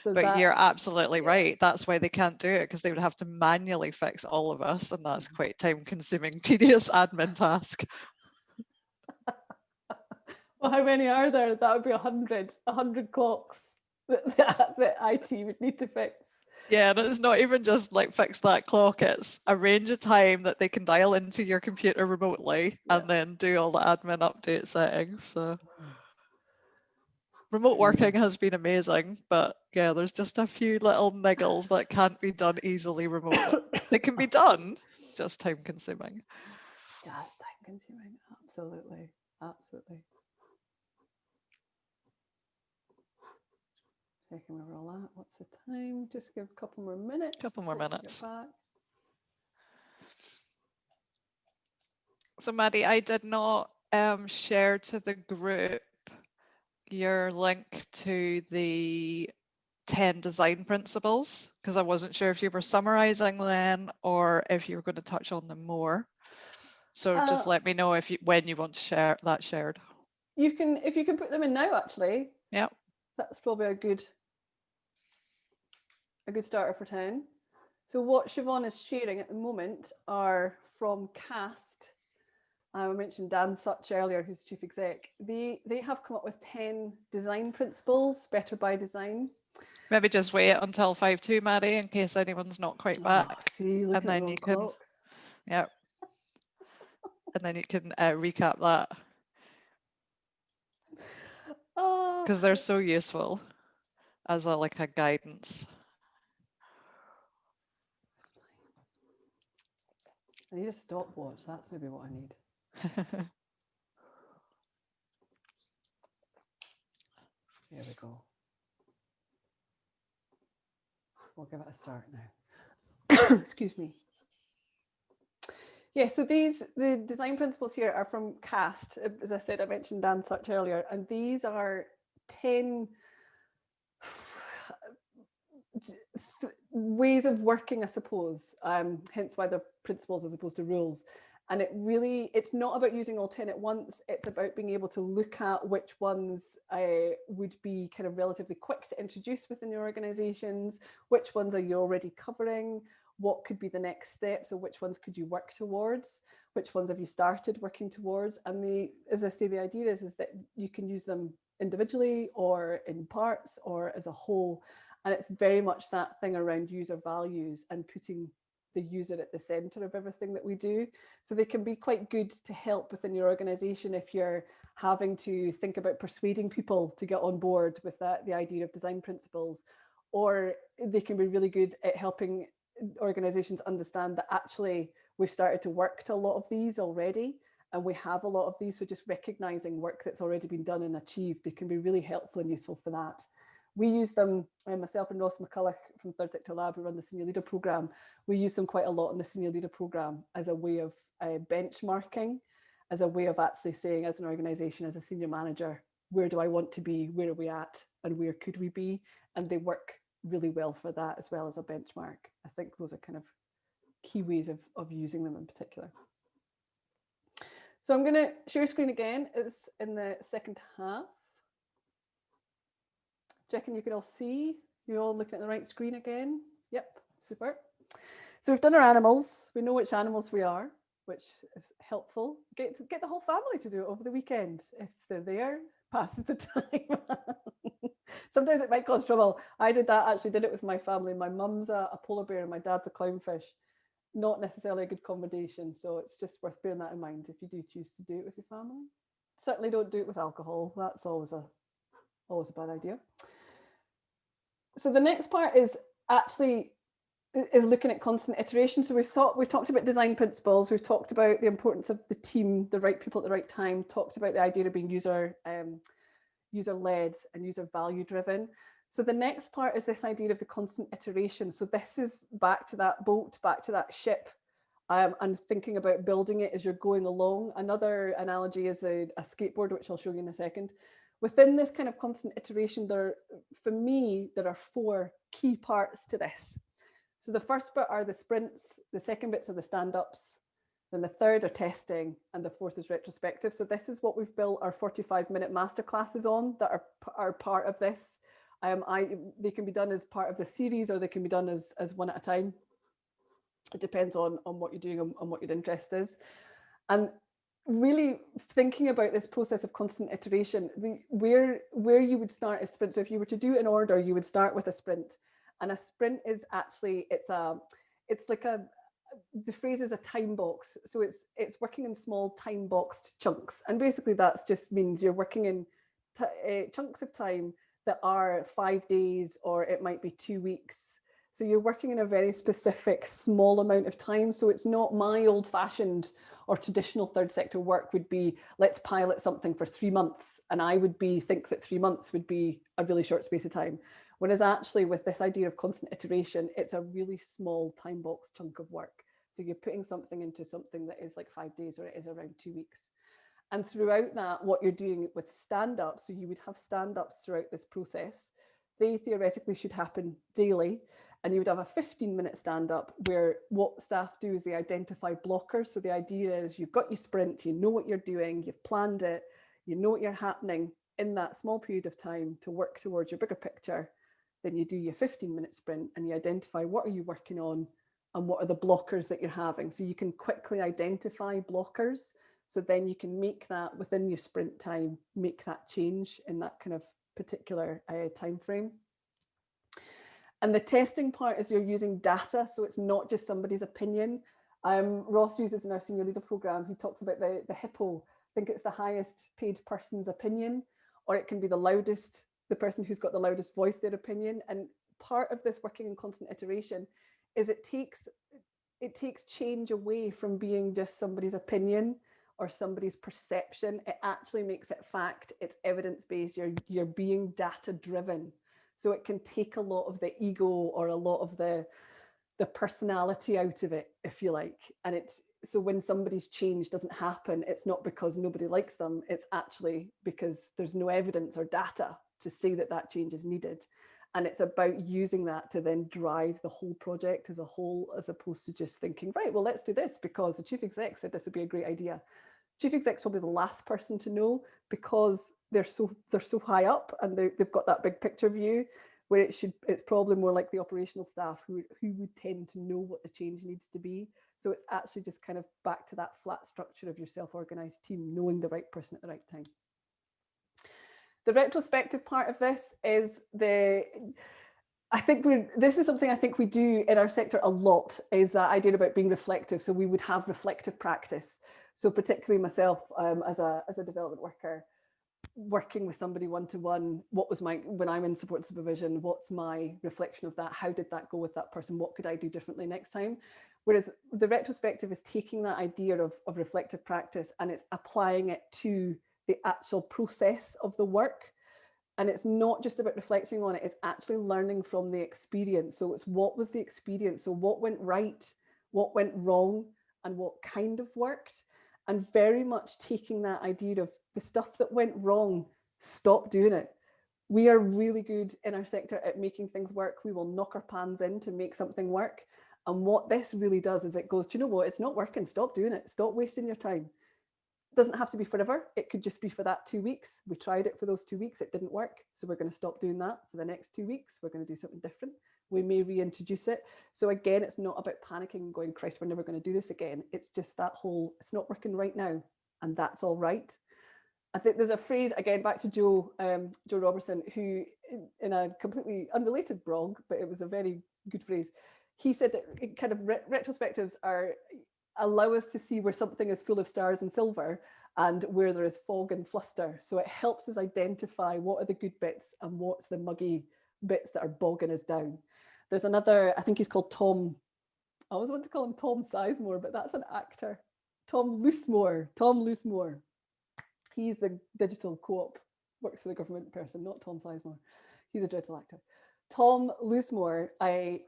So but you're absolutely right. That's why they can't do it, because they would have to manually fix all of us. And that's quite time consuming, tedious admin task. Well, how many are there? That would be 100 clocks that IT would need to fix. Yeah, and it's not even just like fix that clock, it's arrange a time that they can dial into your computer remotely and then do all the admin update settings. So remote working has been amazing, but yeah, there's just a few little niggles that can't be done easily remotely. They can be done, just time consuming. Just time consuming, absolutely, absolutely. Checking where we're all at. What's the time? Just give a couple more minutes. Couple more minutes. So Maddie, I did not share to the group your link to the 10 design principles, because I wasn't sure if you were summarizing them or if you were going to touch on them more. So just let me know when you want to share that shared. If you can put them in now, actually. Yeah. That's probably a good starter for 10. So what Siobhan is sharing at the moment are from CAST. I mentioned Dan Such earlier, who's chief exec. They have come up with 10 design principles, better by design. Maybe just wait until 5:02, Maddie, in case anyone's not quite back. See, look and at then the you can, clock. yeah. And then you can recap that. Because they're so useful as a guidance. I need a stopwatch. That's maybe what I need. There we go. We'll give it a start now. Excuse me. Yeah, so the design principles here are from CAST. As I said, I mentioned Dan Such earlier, and these are 10 ways of working, I suppose, hence why they're principles as opposed to rules. And it's not about using all 10 at once. It's about being able to look at which ones would be kind of relatively quick to introduce within your organizations, which ones are you already covering, what could be the next steps, or which ones could you work towards, which ones have you started working towards. And as I say, the idea is that you can use them individually or in parts or as a whole. And it's very much that thing around user values and putting the user at the center of everything that we do. So they can be quite good to help within your organization if you're having to think about persuading people to get on board with the idea of design principles, or they can be really good at helping organizations understand that actually we've started to work to a lot of these already, and we have a lot of these. So just recognizing work that's already been done and achieved, they can be really helpful and useful for that. We use them, myself and Ross McCulloch from Third Sector Lab, who run the Senior Leader Programme, we use them quite a lot in the Senior Leader Programme as a way of benchmarking, as a way of actually saying, as an organisation, as a senior manager, where do I want to be, where are we at, and where could we be? And they work really well for that as well as a benchmark. I think those are kind of key ways of using them in particular. So I'm going to share screen again. It's in the second half. Checking you can all see. You're all looking at the right screen again. Yep, super. So we've done our animals. We know which animals we are, which is helpful. Get the whole family to do it over the weekend. If they're there, passes the time. Sometimes it might cause trouble. I did it with my family. My mum's a polar bear and my dad's a clownfish. Not necessarily a good combination. So it's just worth bearing that in mind if you do choose to do it with your family. Certainly don't do it with alcohol. That's always a bad idea. So the next part is looking at constant iteration. So we've talked about design principles. We've talked about the importance of the team, the right people at the right time, talked about the idea of being user-led and user value driven. So the next part is this idea of the constant iteration. So this is back to that boat, back to that ship, and thinking about building it as you're going along. Another analogy is a skateboard, which I'll show you in a second. Within this kind of constant iteration, for me, there are 4 key parts to this. So the first bit are the sprints, the second bits are the stand-ups, then the third are testing, and the fourth is retrospective. So this is what we've built our 45-minute masterclasses on that are part of this. They can be done as part of the series, or they can be done as one at a time. It depends on what you're doing and what your interest is. And really thinking about this process of constant iteration, where you would start a sprint. So if you were to do it in order, you would start with a sprint. And a sprint is actually, the phrase is a time box. So it's working in small time boxed chunks. And basically that just means you're working in chunks of time that are 5 days, or it might be 2 weeks. So you're working in a very specific small amount of time. So it's not my old fashioned or traditional third sector work would be, let's pilot something for 3 months. And I would think that 3 months would be a really short space of time. Whereas actually with this idea of constant iteration, it's a really small time box chunk of work. So you're putting something into something that is like 5 days, or it is around 2 weeks. And throughout that, what you're doing with stand-ups, so you would have stand-ups throughout this process. They theoretically should happen daily. And you would have a 15-minute stand-up where what staff do is they identify blockers. So the idea is you've got your sprint, you know what you're doing, you've planned it, you know what you're happening in that small period of time to work towards your bigger picture. Then you do your 15-minute sprint and you identify what are you working on and what are the blockers that you're having. So you can quickly identify blockers. So then you can make that within your sprint time, make that change in that kind of particular time frame. And the testing part is you're using data, so it's not just somebody's opinion. Ross uses in our senior leader program, he talks about the hippo. I think it's the highest paid person's opinion, or it can be the person who's got the loudest voice, their opinion. And part of this working in constant iteration is it takes change away from being just somebody's opinion or somebody's perception. It actually makes it fact, it's evidence-based, you're being data-driven. So it can take a lot of the ego or a lot of the personality out of it, if you like. And so when somebody's change doesn't happen, it's not because nobody likes them. It's actually because there's no evidence or data to say that change is needed. And it's about using that to then drive the whole project as a whole, as opposed to just thinking, right, well, let's do this because the chief exec said this would be a great idea. Chief exec's probably the last person to know because they're so high up and they've got that big picture view, where it's probably more like the operational staff who would tend to know what the change needs to be. So it's actually just kind of back to that flat structure of your self-organized team, knowing the right person at the right time. The retrospective part of this is this is something I think we do in our sector a lot, is that idea about being reflective. So we would have reflective practice. So particularly myself as a development worker, working with somebody one-to-one, when I'm in support supervision, what's my reflection of that? How did that go with that person? What could I do differently next time? Whereas the retrospective is taking that idea of reflective practice and it's applying it to the actual process of the work. And it's not just about reflecting on it, it's actually learning from the experience. So it's what was the experience? So what went right, what went wrong, and what kind of worked? And very much taking that idea of the stuff that went wrong, stop doing it. We are really good in our sector at making things work. We will knock our pans in to make something work. And what this really does is it goes, do you know what? It's not working. Stop doing it. Stop wasting your time. It doesn't have to be forever. It could just be for that 2 weeks. We tried it for those 2 weeks. It didn't work. So we're going to stop doing that for the next 2 weeks. We're going to do something different. We may reintroduce it. So again, it's not about panicking and going, Christ, we're never going to do this again. It's just that whole, it's not working right now. And that's all right. I think there's a phrase, again, back to Joe Robertson, who in a completely unrelated blog, but it was a very good phrase. He said that kind of retrospectives allow us to see where something is full of stars and silver and where there is fog and fluster. So it helps us identify what are the good bits and what's the muggy bits that are bogging us down. There's another, I think he's called Tom, I always want to call him Tom Sizemore, but that's an actor. Tom Loosemore. He's the digital co-op, works for the government person, not Tom Sizemore. He's a dreadful actor. Tom Loosemore,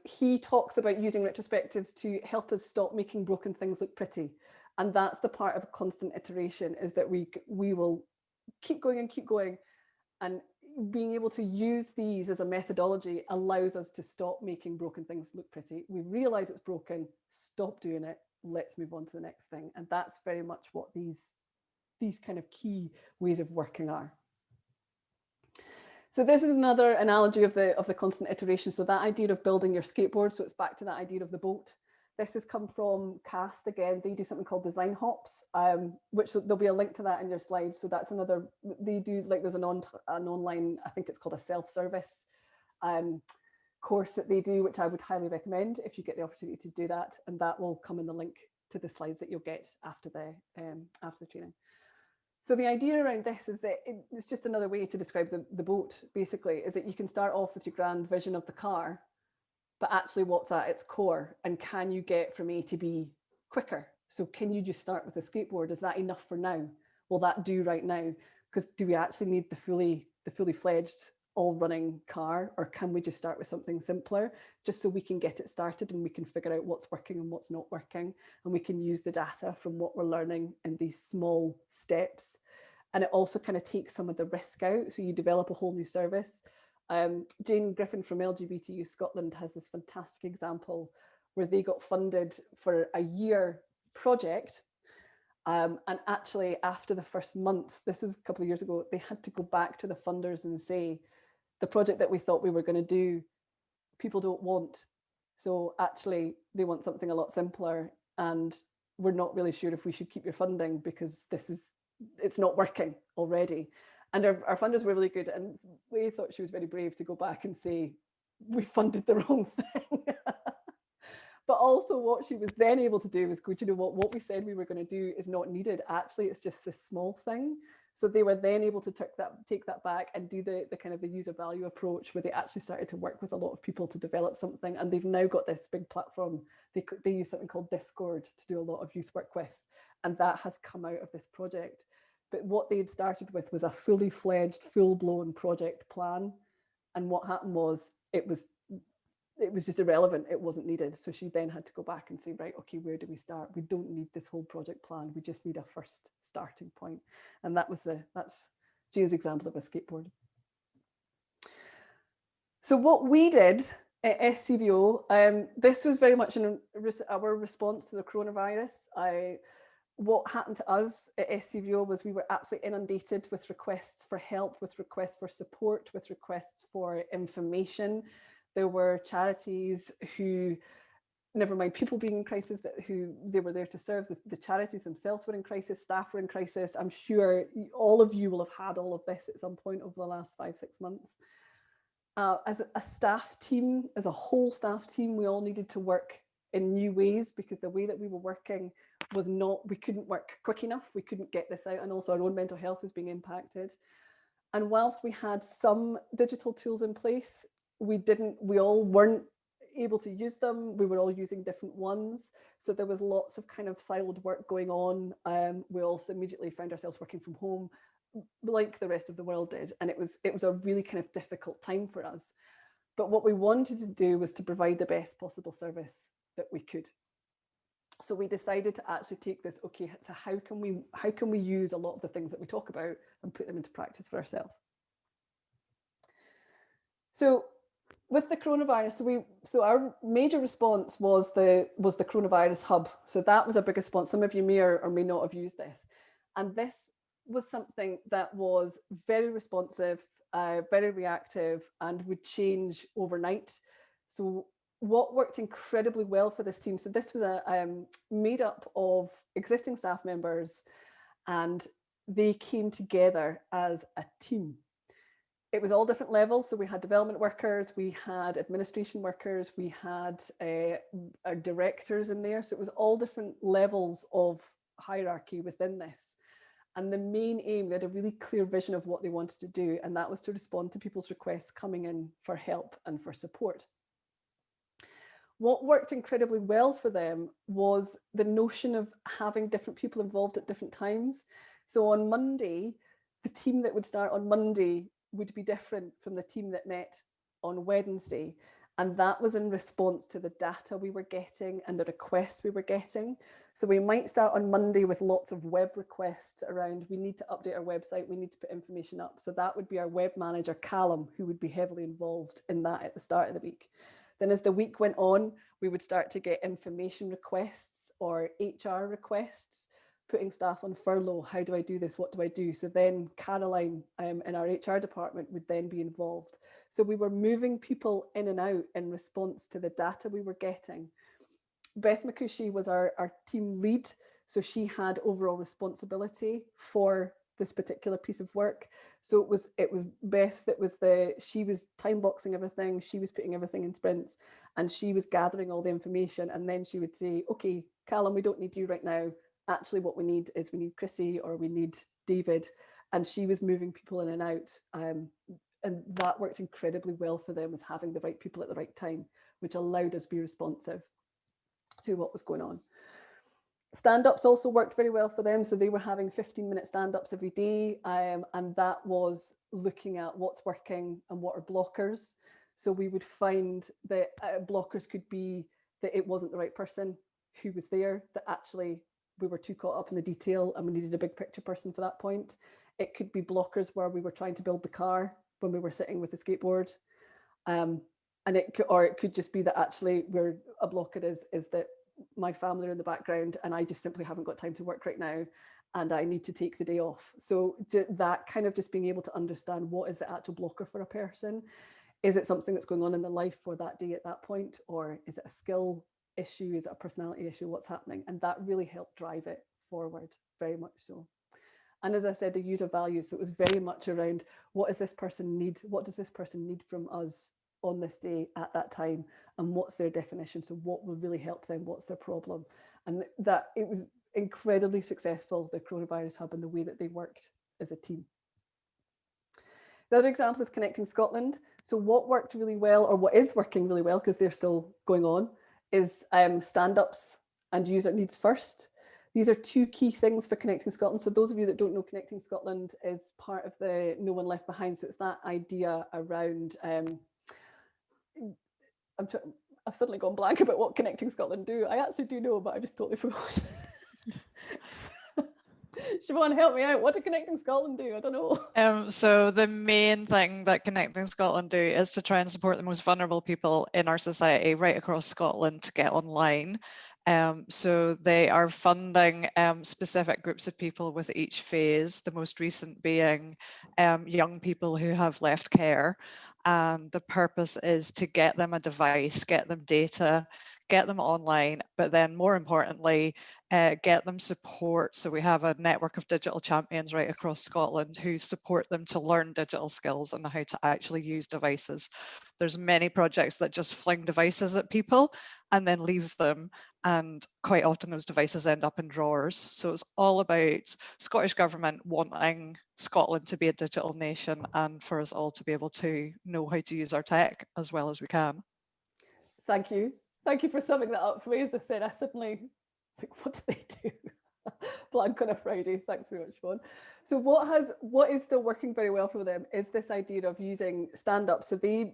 he talks about using retrospectives to help us stop making broken things look pretty. And that's the part of constant iteration, is that we will keep going. And being able to use these as a methodology allows us to stop making broken things look pretty. We realize it's broken, stop doing it, let's move on to the next thing. And that's very much what these kind of key ways of working are. So this is another analogy of the constant iteration. So that idea of building your skateboard, so it's back to that idea of the boat. This has come from CAST again. They do something called design hops, which there'll be a link to that in your slides. So that's another, they do, like there's an online, I think it's called a self-service course that they do, which I would highly recommend if you get the opportunity to do that. And that will come in the link to the slides that you'll get after the training. So the idea around this is that it's just another way to describe the boat, basically, is that you can start off with your grand vision of the car, but actually what's at its core, and can you get from A to B quicker? So can you just start with a skateboard? Is that enough for now? Will that do right now? Because do we actually need the fully fledged all running car, or can we just start with something simpler, just so we can get it started and we can figure out what's working and what's not working, and we can use the data from what we're learning in these small steps. And it also kind of takes some of the risk out, so you develop a whole new service. Jane Griffin from LGBTU Scotland has this fantastic example where they got funded for a year project, and actually after the first month, this is a couple of years ago, they had to go back to the funders and say, the project that we thought we were going to do, people don't want. So actually they want something a lot simpler, and we're not really sure if we should keep your funding because it's not working already. And our funders were really good, and we thought she was very brave to go back and say, we funded the wrong thing. But also what she was then able to do was go, you know what we said we were going to do is not needed. Actually, it's just this small thing. So they were then able to take that back and do the kind of the user value approach, where they actually started to work with a lot of people to develop something. And they've now got this big platform. They use something called Discord to do a lot of youth work with. And that has come out of this project. But what they had started with was a fully fledged, full-blown project plan. And what happened was it was just irrelevant. It wasn't needed. So she then had to go back and say, right, okay, where do we start? We don't need this whole project plan. We just need a first starting point. And that's Jane's example of a skateboard. So what we did at SCVO, this was very much our response to the coronavirus. What happened to us at SCVO was we were absolutely inundated with requests for help, with requests for support, with requests for information. There were charities who, never mind people being in crisis, who they were there to serve. The charities themselves were in crisis, staff were in crisis. I'm sure all of you will have had all of this at some point over the last 5-6 months. As a staff team, as a whole staff team, we all needed to work in new ways, because the way that we were working was we couldn't work quick enough. We couldn't get this out, and also our own mental health was being impacted. And whilst we had some digital tools in place, we all weren't able to use them. We were all using different ones. So there was lots of kind of siloed work going on. We also immediately found ourselves working from home, like the rest of the world did. And it was a really kind of difficult time for us. But what we wanted to do was to provide the best possible service that we could. So we decided to actually take this, okay, so how can we use a lot of the things that we talk about and put them into practice for ourselves? So with the coronavirus, so our major response was the coronavirus hub. So that was a big response. Some of you may or may not have used this, and this was something that was very responsive, very reactive, and would change overnight. So what worked incredibly well for this team? So this was made up of existing staff members, and they came together as a team. It was all different levels. So we had development workers, we had administration workers, we had our directors in there. So it was all different levels of hierarchy within this. And the main aim, they had a really clear vision of what they wanted to do, and that was to respond to people's requests coming in for help and for support. What worked incredibly well for them was the notion of having different people involved at different times. So on Monday, the team that would start on Monday would be different from the team that met on Wednesday. And that was in response to the data we were getting and the requests we were getting. So we might start on Monday with lots of web requests around, we need to update our website, we need to put information up. So that would be our web manager, Callum, who would be heavily involved in that at the start of the week. Then as the week went on, we would start to get information requests or HR requests, putting staff on furlough. How do I do this? What do I do? So then Caroline in our HR department would then be involved. So we were moving people in and out in response to the data we were getting. Beth McCushy was our team lead. So she had overall responsibility for this particular piece of work. So it was Beth that was she was time boxing everything, she was putting everything in sprints, and she was gathering all the information. And then she would say, okay, Callum, we don't need you right now. Actually, what we need is we need Chrissy or we need David. And she was moving people in and out. And that worked incredibly well for them, was having the right people at the right time, which allowed us to be responsive to what was going on. Stand-ups also worked very well for them. So they were having 15-minute stand-ups every day. And that was looking at what's working and what are blockers. So we would find that blockers could be that it wasn't the right person who was there, that actually we were too caught up in the detail and we needed a big picture person for that point. It could be blockers where we were trying to build the car when we were sitting with the skateboard. And it could just be that actually where a blocker is that my family are in the background and I just simply haven't got time to work right now and I need to take the day off. So that kind of just being able to understand what is the actual blocker for a person. Is it something that's going on in their life for that day at that point? Or is it a skill issue? Is it a personality issue? What's happening? And that really helped drive it forward, very much so. And as I said, the user values. So it was very much around what does this person need? What does this person need from us on this day at that time? And what's their definition? So what will really help them? What's their problem? And that it was incredibly successful, the Coronavirus Hub, and the way that they worked as a team. The other example is Connecting Scotland. So what worked really well, or what is working really well, because they're still going on, is stand-ups and user needs first. These are two key things for Connecting Scotland. So those of you that don't know, Connecting Scotland is part of the No One Left Behind. So it's that idea around, I've suddenly gone blank about what Connecting Scotland do. I actually do know, but I just totally forgot. Siobhan, help me out. What did Connecting Scotland do? I don't know. So the main thing that Connecting Scotland do is to try and support the most vulnerable people in our society right across Scotland to get online. So they are funding specific groups of people with each phase, the most recent being young people who have left care. And the purpose is to get them a device, get them data, get them online, but then more importantly, get them support. So we have a network of digital champions right across Scotland who support them to learn digital skills and how to actually use devices. There's many projects that just fling devices at people and then leave them. And quite often those devices end up in drawers. So it's all about Scottish Government wanting Scotland to be a digital nation and for us all to be able to know how to use our tech as well as we can. Thank you. Thank you for summing that up for me. As I said, I suddenly was like, what do they do? Blank on a Friday. Thanks very much, Siobhan. So what is still working very well for them is this idea of using stand-up. So they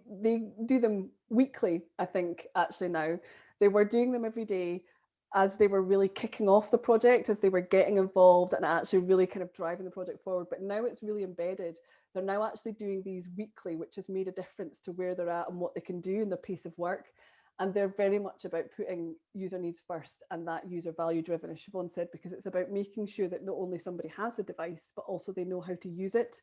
do them weekly, I think, actually now. They were doing them every day as they were really kicking off the project, as they were getting involved and actually really kind of driving the project forward. But now it's really embedded. They're now actually doing these weekly, which has made a difference to where they're at and what they can do in their pace of work. And they're very much about putting user needs first and that user value driven, as Siobhan said, because it's about making sure that not only somebody has the device, but also they know how to use it.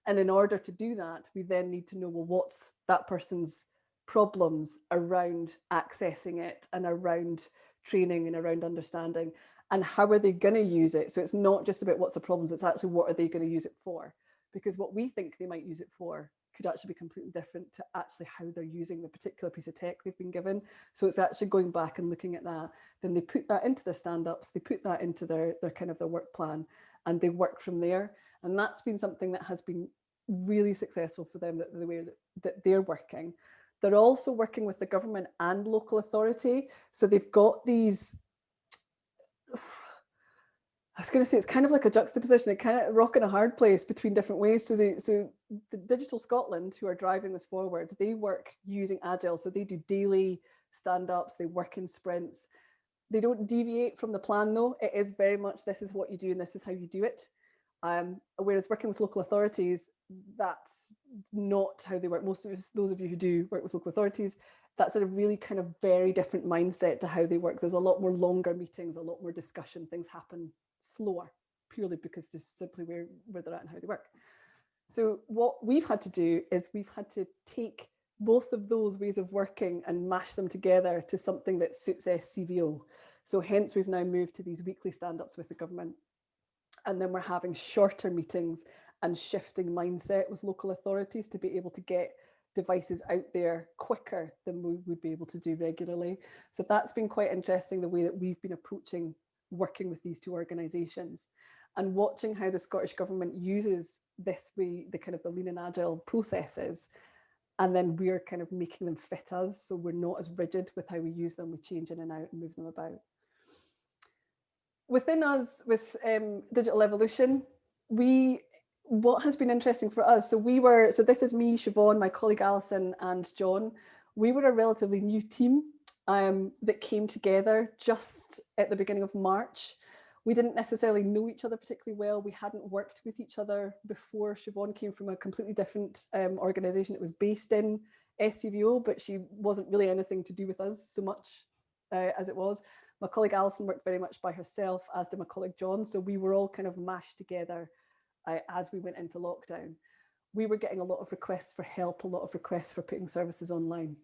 And in order to do that, we then need to know, well, what's that person's problems around accessing it and around training and around understanding, and how are they going to use it? So it's not just about what's the problems, it's actually what are they going to use it for? Because what we think they might use it for could actually be completely different to actually how they're using the particular piece of tech they've been given. So it's actually going back and looking at that. Then they put that into their stand-ups, they put that into their kind of their work plan, and they work from there. And that's been something that has been really successful for them, the way that they're working. They're also working with the government and local authority. So they've got these, I was going to say, it's kind of like a juxtaposition, it kind of rock in a hard place between different ways. So the Digital Scotland, who are driving this forward, they work using Agile. So they do daily stand-ups, they work in sprints. They don't deviate from the plan though. It is very much, this is what you do and this is how you do it. Whereas working with local authorities, that's not how they work. Most of those of you who do work with local authorities, that's a really kind of very different mindset to how they work. There's a lot more longer meetings, a lot more discussion, things happen slower, purely because just simply where they're at and how they work. So what we've had to do is we've had to take both of those ways of working and mash them together to something that suits SCVO. So hence we've now moved to these weekly stand-ups with the government. And then we're having shorter meetings and shifting mindset with local authorities to be able to get devices out there quicker than we would be able to do regularly. So that's been quite interesting, the way that we've been approaching working with these two organisations and watching how the Scottish Government uses this way, the kind of the lean and agile processes, and then we're kind of making them fit us. So we're not as rigid with how we use them, we change in and out and move them about. Within us, with Digital Evolution, what has been interesting for us, so this is me, Siobhan, my colleague Alison and John. We were a relatively new team that came together just at the beginning of March. We didn't necessarily know each other particularly well. We hadn't worked with each other before. Siobhan came from a completely different organisation that was based in SCVO, but she wasn't really anything to do with us so much as it was. My colleague Alison worked very much by herself, as did my colleague John. So we were all kind of mashed together as we went into lockdown. We were getting a lot of requests for help, a lot of requests for putting services online.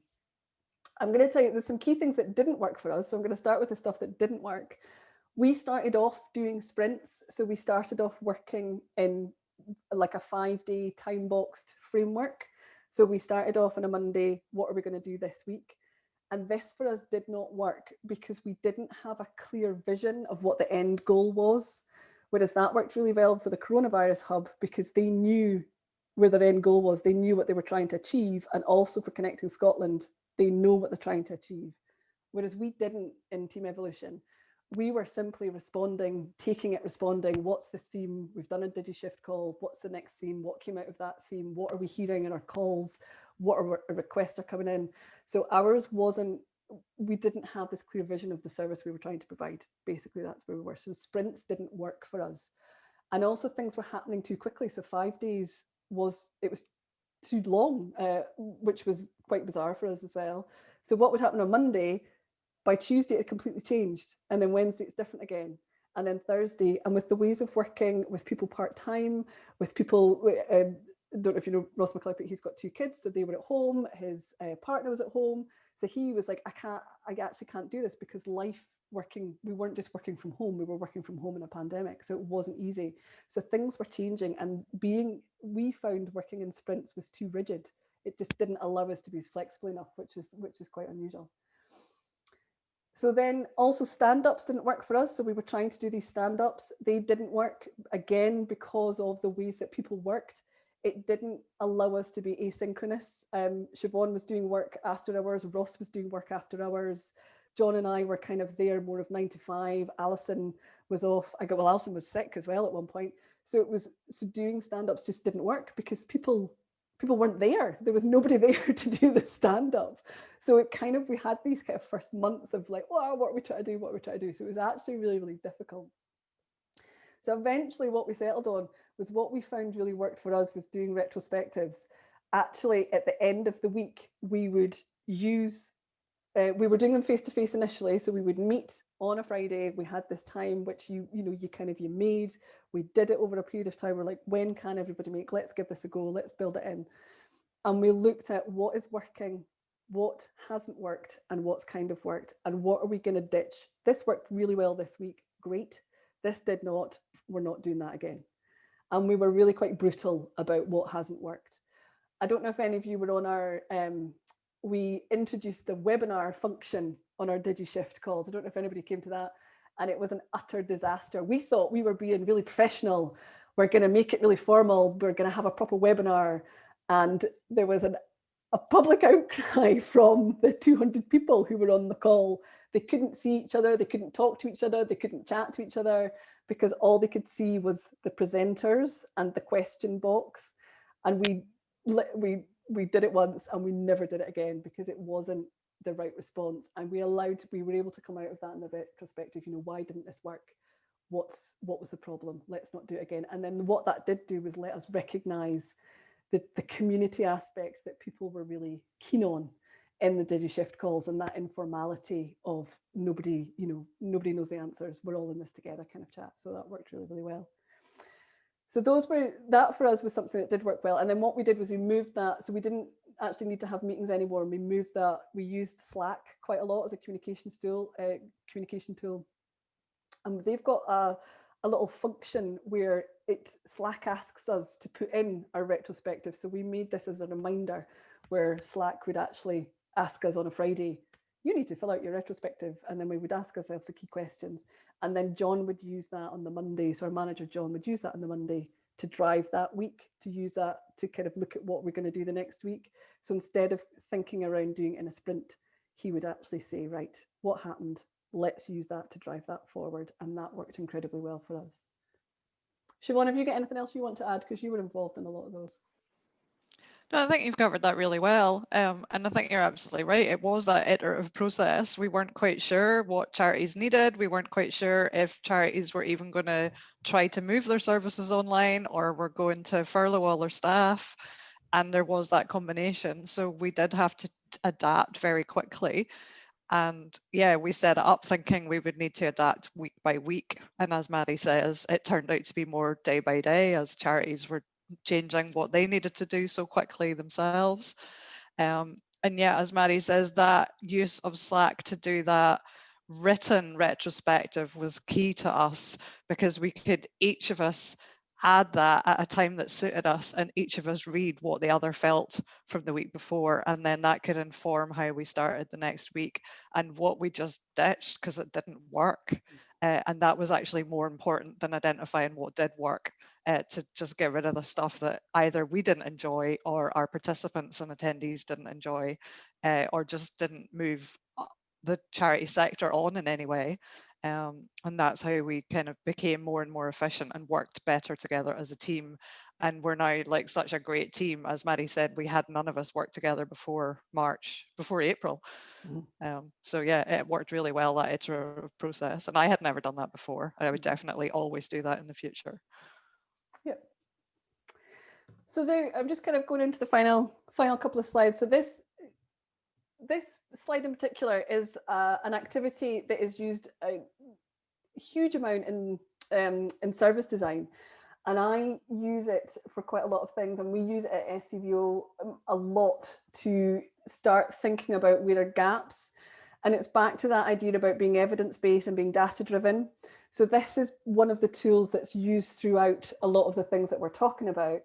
I'm going to tell you, there's some key things that didn't work for us. So I'm going to start with the stuff that didn't work. We started off doing sprints. So we started off working in like a 5-day time-boxed framework. So we started off on a Monday, what are we going to do this week? And this for us did not work because we didn't have a clear vision of what the end goal was. Whereas that worked really well for the Coronavirus Hub because they knew where their end goal was. They knew what they were trying to achieve. And also for Connecting Scotland, they know what they're trying to achieve. Whereas we didn't in Team Evolution. We were simply responding, responding, what's the theme? We've done a DigiShift call. What's the next theme? What came out of that theme? What are we hearing in our calls? What are requests are coming in? So ours wasn't, we didn't have this clear vision of the service we were trying to provide. Basically, that's where we were. So sprints didn't work for us. And also things were happening too quickly. So 5 days was too long, which was quite bizarre for us as well. So what would happen on Monday, by Tuesday, it completely changed. And then Wednesday, it's different again. And then Thursday, and with the ways of working with people part-time, with people, don't know if you know Ross McLeod, but he's got 2 kids. So they were at home, his partner was at home. So he was like, I actually can't do this because life working, we weren't just working from home, we were working from home in a pandemic. So it wasn't easy. So things were changing, and we found working in sprints was too rigid. It just didn't allow us to be flexible enough, which is quite unusual. So then also stand-ups didn't work for us. So we were trying to do these stand-ups. They didn't work, again, because of the ways that people worked. It didn't allow us to be asynchronous. Siobhan was doing work after hours. Ross was doing work after hours. John and I were kind of there more of 9 to 5. Alison was off. Alison was sick as well at one point. So doing stand-ups just didn't work because people weren't there. There was nobody there to do the stand-up. So we had these kind of first month of like, wow, what are we trying to do? So it was actually really, really difficult. So eventually what we settled on was what we found really worked for us was doing retrospectives. Actually, at the end of the week, we would use, we were doing them face-to-face initially. So we would meet on a Friday. We had this time, which you made. We did it over a period of time. We're like, when can everybody make? Let's give this a go. Let's build it in. And we looked at what is working, what hasn't worked, and what's kind of worked, and what are we going to ditch? This worked really well this week. Great. This did not. We're not doing that again. And we were really quite brutal about what hasn't worked. I don't know if any of you were on our, we introduced the webinar function on our DigiShift calls. I don't know if anybody came to that. And it was an utter disaster. We thought we were being really professional. We're going to make it really formal. We're going to have a proper webinar. And there was a public outcry from the 200 people who were on the call. They couldn't see each other. They couldn't talk to each other. They couldn't chat to each other because all they could see was the presenters and the question box. And we did it once and we never did it again because it wasn't the right response. And we were able to come out of that in the retrospective. Why didn't this work? What was the problem? Let's not do it again. And then what that did do was let us recognize the community aspects that people were really keen on in the DigiShift calls, and that informality of nobody knows the answers. We're all in this together kind of chat. So that worked really, really well. So that for us was something that did work well. And then what we did was we moved that. So we didn't actually need to have meetings anymore. We moved that. We used Slack quite a lot as a communication tool. And they've got a little function where Slack asks us to put in our retrospective. So we made this as a reminder where Slack would actually ask us on a Friday, you need to fill out your retrospective. And then we would ask ourselves the key questions. And then John would use that on the Monday. So our manager, John, would use that on the Monday to drive that week, to use that to kind of look at what we're going to do the next week. So instead of thinking around doing it in a sprint, he would actually say, right, what happened? Let's use that to drive that forward. And that worked incredibly well for us. Siobhan, have you got anything else you want to add? Because you were involved in a lot of those. No, I think you've covered that really well. And I think you're absolutely right. It was that iterative process. We weren't quite sure what charities needed. We weren't quite sure if charities were even going to try to move their services online or were going to furlough all their staff. And there was that combination. So we did have to adapt very quickly. And yeah, we set it up thinking we would need to adapt week by week. And as Maddie says, it turned out to be more day by day as charities were changing what they needed to do so quickly themselves. And yeah, as Maddie says, that use of Slack to do that written retrospective was key to us because we could, each of us, add that at a time that suited us and each of us read what the other felt from the week before, and then that could inform how we started the next week and what we just ditched because it didn't work. And that was actually more important than identifying what did work, to just get rid of the stuff that either we didn't enjoy or our participants and attendees didn't enjoy, or just didn't move the charity sector on in any way. And that's how we kind of became more and more efficient and worked better together as a team. And we're now like such a great team. As Maddie said, we had none of us work together before April. So yeah, it worked really well, that iterative process. And I had never done that before. And I would definitely always do that in the future. Yeah. So there, I'm just kind of going into the final couple of slides. So this slide in particular is an activity that is used a huge amount in service design, and I use it for quite a lot of things, and we use it at SCVO a lot to start thinking about where are gaps. And it's back to that idea about being evidence-based and being data-driven. So this is one of the tools that's used throughout a lot of the things that we're talking about,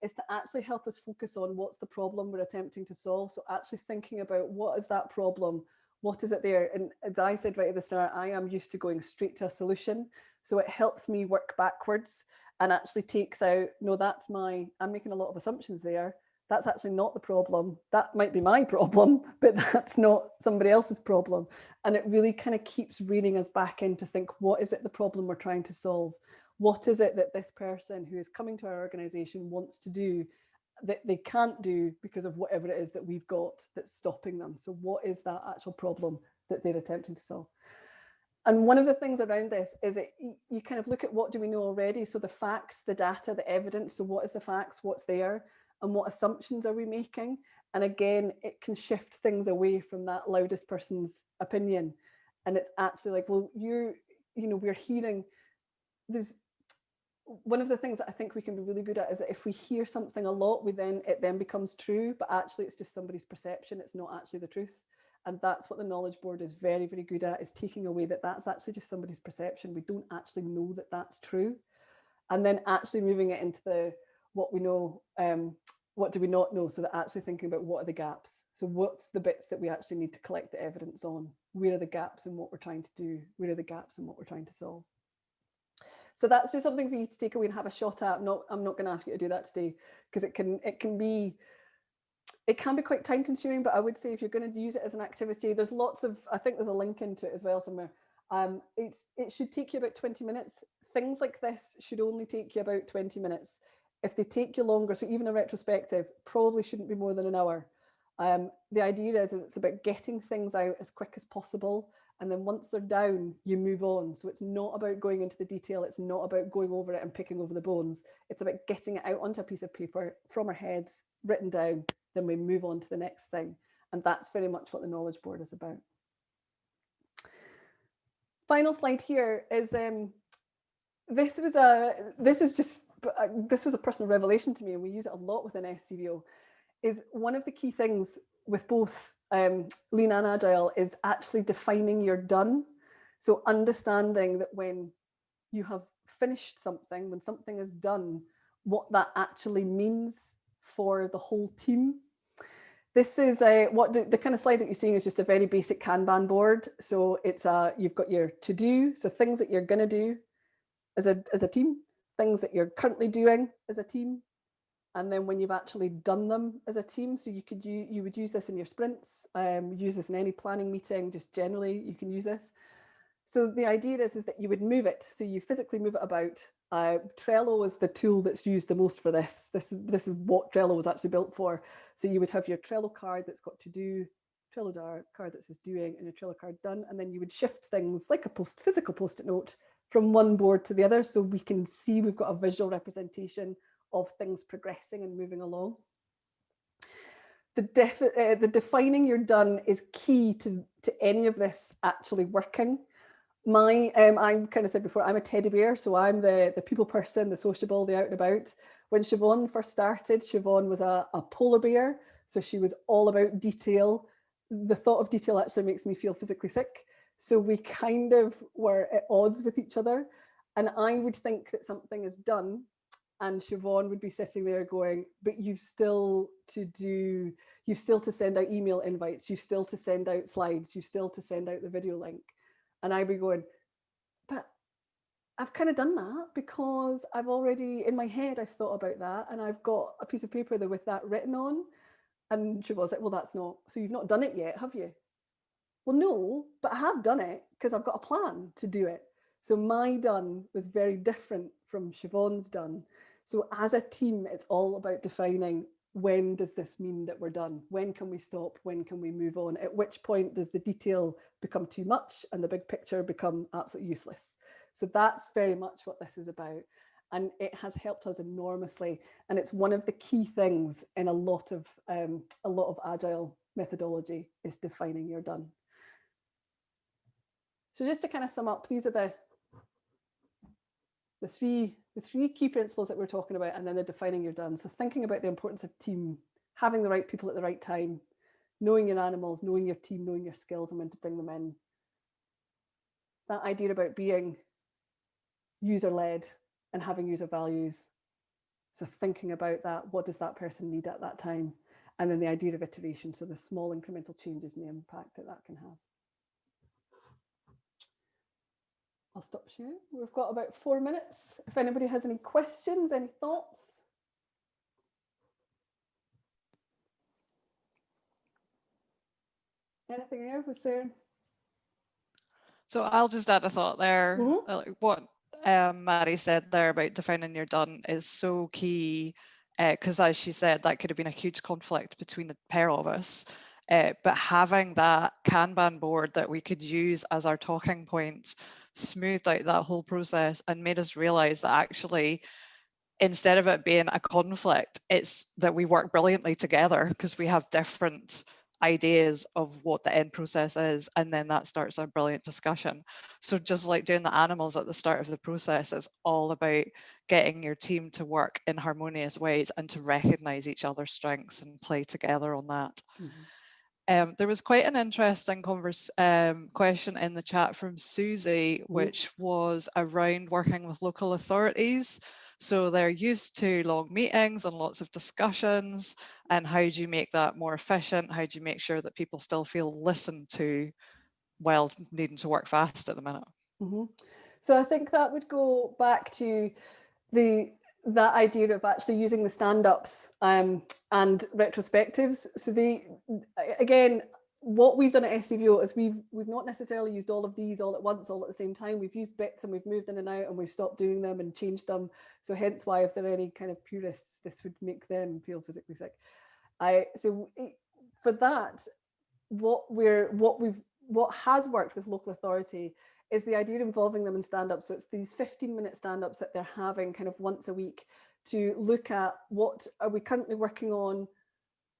is to actually help us focus on what's the problem we're attempting to solve. So actually thinking about what is that problem, what is it there? And as I said right at the start, I am used to going straight to a solution. So it helps me work backwards and actually takes out, no, I'm making a lot of assumptions there. That's actually not the problem. That might be my problem, but that's not somebody else's problem. And it really kind of keeps reining us back in to think, what is it the problem we're trying to solve? What is it that this person who is coming to our organization wants to do that they can't do because of whatever it is that we've got that's stopping them? So what is that actual problem that they're attempting to solve? one of the things around this is that you kind of look at what do we know already. So the facts, the data, the evidence. So what is the facts, what's there, and what assumptions are we making? And again, it can shift things away from that loudest person's opinion. And it's actually like, well, we're hearing, there's one of the things that I think we can be really good at is that if we hear something a lot, it then becomes true, but actually it's just somebody's perception. It's not actually the truth. And that's what the knowledge board is very, very good at, is taking away that that's actually just somebody's perception. We don't actually know that that's true. And then actually moving it into what we know, what do we not know? So that actually thinking about what are the gaps? So what's the bits that we actually need to collect the evidence on? Where are the gaps in what we're trying to do? Where are the gaps in what we're trying to solve? So that's just something for you to take away and have a shot at. I'm not going to ask you to do that today, because it can be quite time consuming, but I would say if you're going to use it as an activity, there's lots of, I think there's a link into it as well somewhere. It should take you about 20 minutes. Things like this should only take you about 20 minutes. If they take you longer, so even a retrospective probably shouldn't be more than an hour. The idea is it's about getting things out as quick as possible. And then once they're down, you move on. So it's not about going into the detail. It's not about going over it and picking over the bones. It's about getting it out onto a piece of paper from our heads, written down. Then we move on to the next thing. And that's very much what the knowledge board is about. Final slide here is, this was a personal revelation to me, and we use it a lot within SCVO, is one of the key things with both Lean and Agile is actually defining your done. So understanding that when you have finished something, when something is done, what that actually means for the whole team. This is what the kind of slide that you're seeing is just a very basic Kanban board. So it's you've got your to do, so things that you're going to do as a team, things that you're currently doing as a team, and then when you've actually done them as a team. So you would use this in your sprints, use this in any planning meeting, just generally you can use this. So the idea is that you would move it, so you physically move it about. Trello is the tool that's used the most for this. This is what Trello was actually built for. So you would have your Trello card that's got to do, Trello card that says doing, and your Trello card done, and then you would shift things like a physical post-it note from one board to the other, so we can see we've got a visual representation of things progressing and moving along. The defining your done is key to any of this actually working. I kind of said before, I'm a teddy bear, so I'm the people person, the sociable, the out and about. When Siobhan first started, Siobhan was a polar bear, so she was all about detail. The thought of detail actually makes me feel physically sick. So we kind of were at odds with each other. And I would think that something is done, and Siobhan would be sitting there going, but you've still to send out email invites, you've still to send out slides, you've still to send out the video link. And I'd be going, but I've kind of done that because I've already, in my head, I've thought about that, and I've got a piece of paper there with that written on. And she was like, well, that's not, so you've not done it yet, have you? Well, no, but I have done it because I've got a plan to do it. So my done was very different from Siobhan's done. So as a team, it's all about defining, when does this mean that we're done? When can we stop? When can we move on? At which point does the detail become too much and the big picture become absolutely useless? So that's very much what this is about. And it has helped us enormously. And it's one of the key things in a lot of Agile methodology, is defining your done. So just to kind of sum up, these are the three key principles that we're talking about, and then the defining your done. So thinking about the importance of team, having the right people at the right time, knowing your animals, knowing your team, knowing your skills and when to bring them in. That idea about being user-led and having user values. So thinking about that, what does that person need at that time? And then the idea of iteration, so the small incremental changes and the impact that that can have. I'll stop sharing. We've got about 4 minutes. If anybody has any questions, any thoughts? Anything else was there? So I'll just add a thought there. Mm-hmm. What Mary said there about defining your done is so key, because as she said, that could have been a huge conflict between the pair of us. But having that Kanban board that we could use as our talking point smoothed out that whole process and made us realize that actually, instead of it being a conflict, it's that we work brilliantly together because we have different ideas of what the end process is, and then that starts a brilliant discussion. So just like doing the animals at the start of the process, it's all about getting your team to work in harmonious ways and to recognize each other's strengths and play together on that. There was quite an interesting question in the chat from Susie, which was around working with local authorities. So they're used to long meetings and lots of discussions, and how do you make that more efficient? How do you make sure that people still feel listened to while needing to work fast at the minute? So I think that would go back to that idea of actually using the stand-ups and retrospectives. So again, what we've done at SCVO is we've not necessarily used all of these all at once, all at the same time. We've used bits and we've moved in and out and we've stopped doing them and changed them. So hence why, if there are any kind of purists, this would make them feel physically sick. So for that, what has worked with local authority is the idea of involving them in stand-ups. So it's these 15-minute stand-ups that they're having kind of once a week to look at what are we currently working on,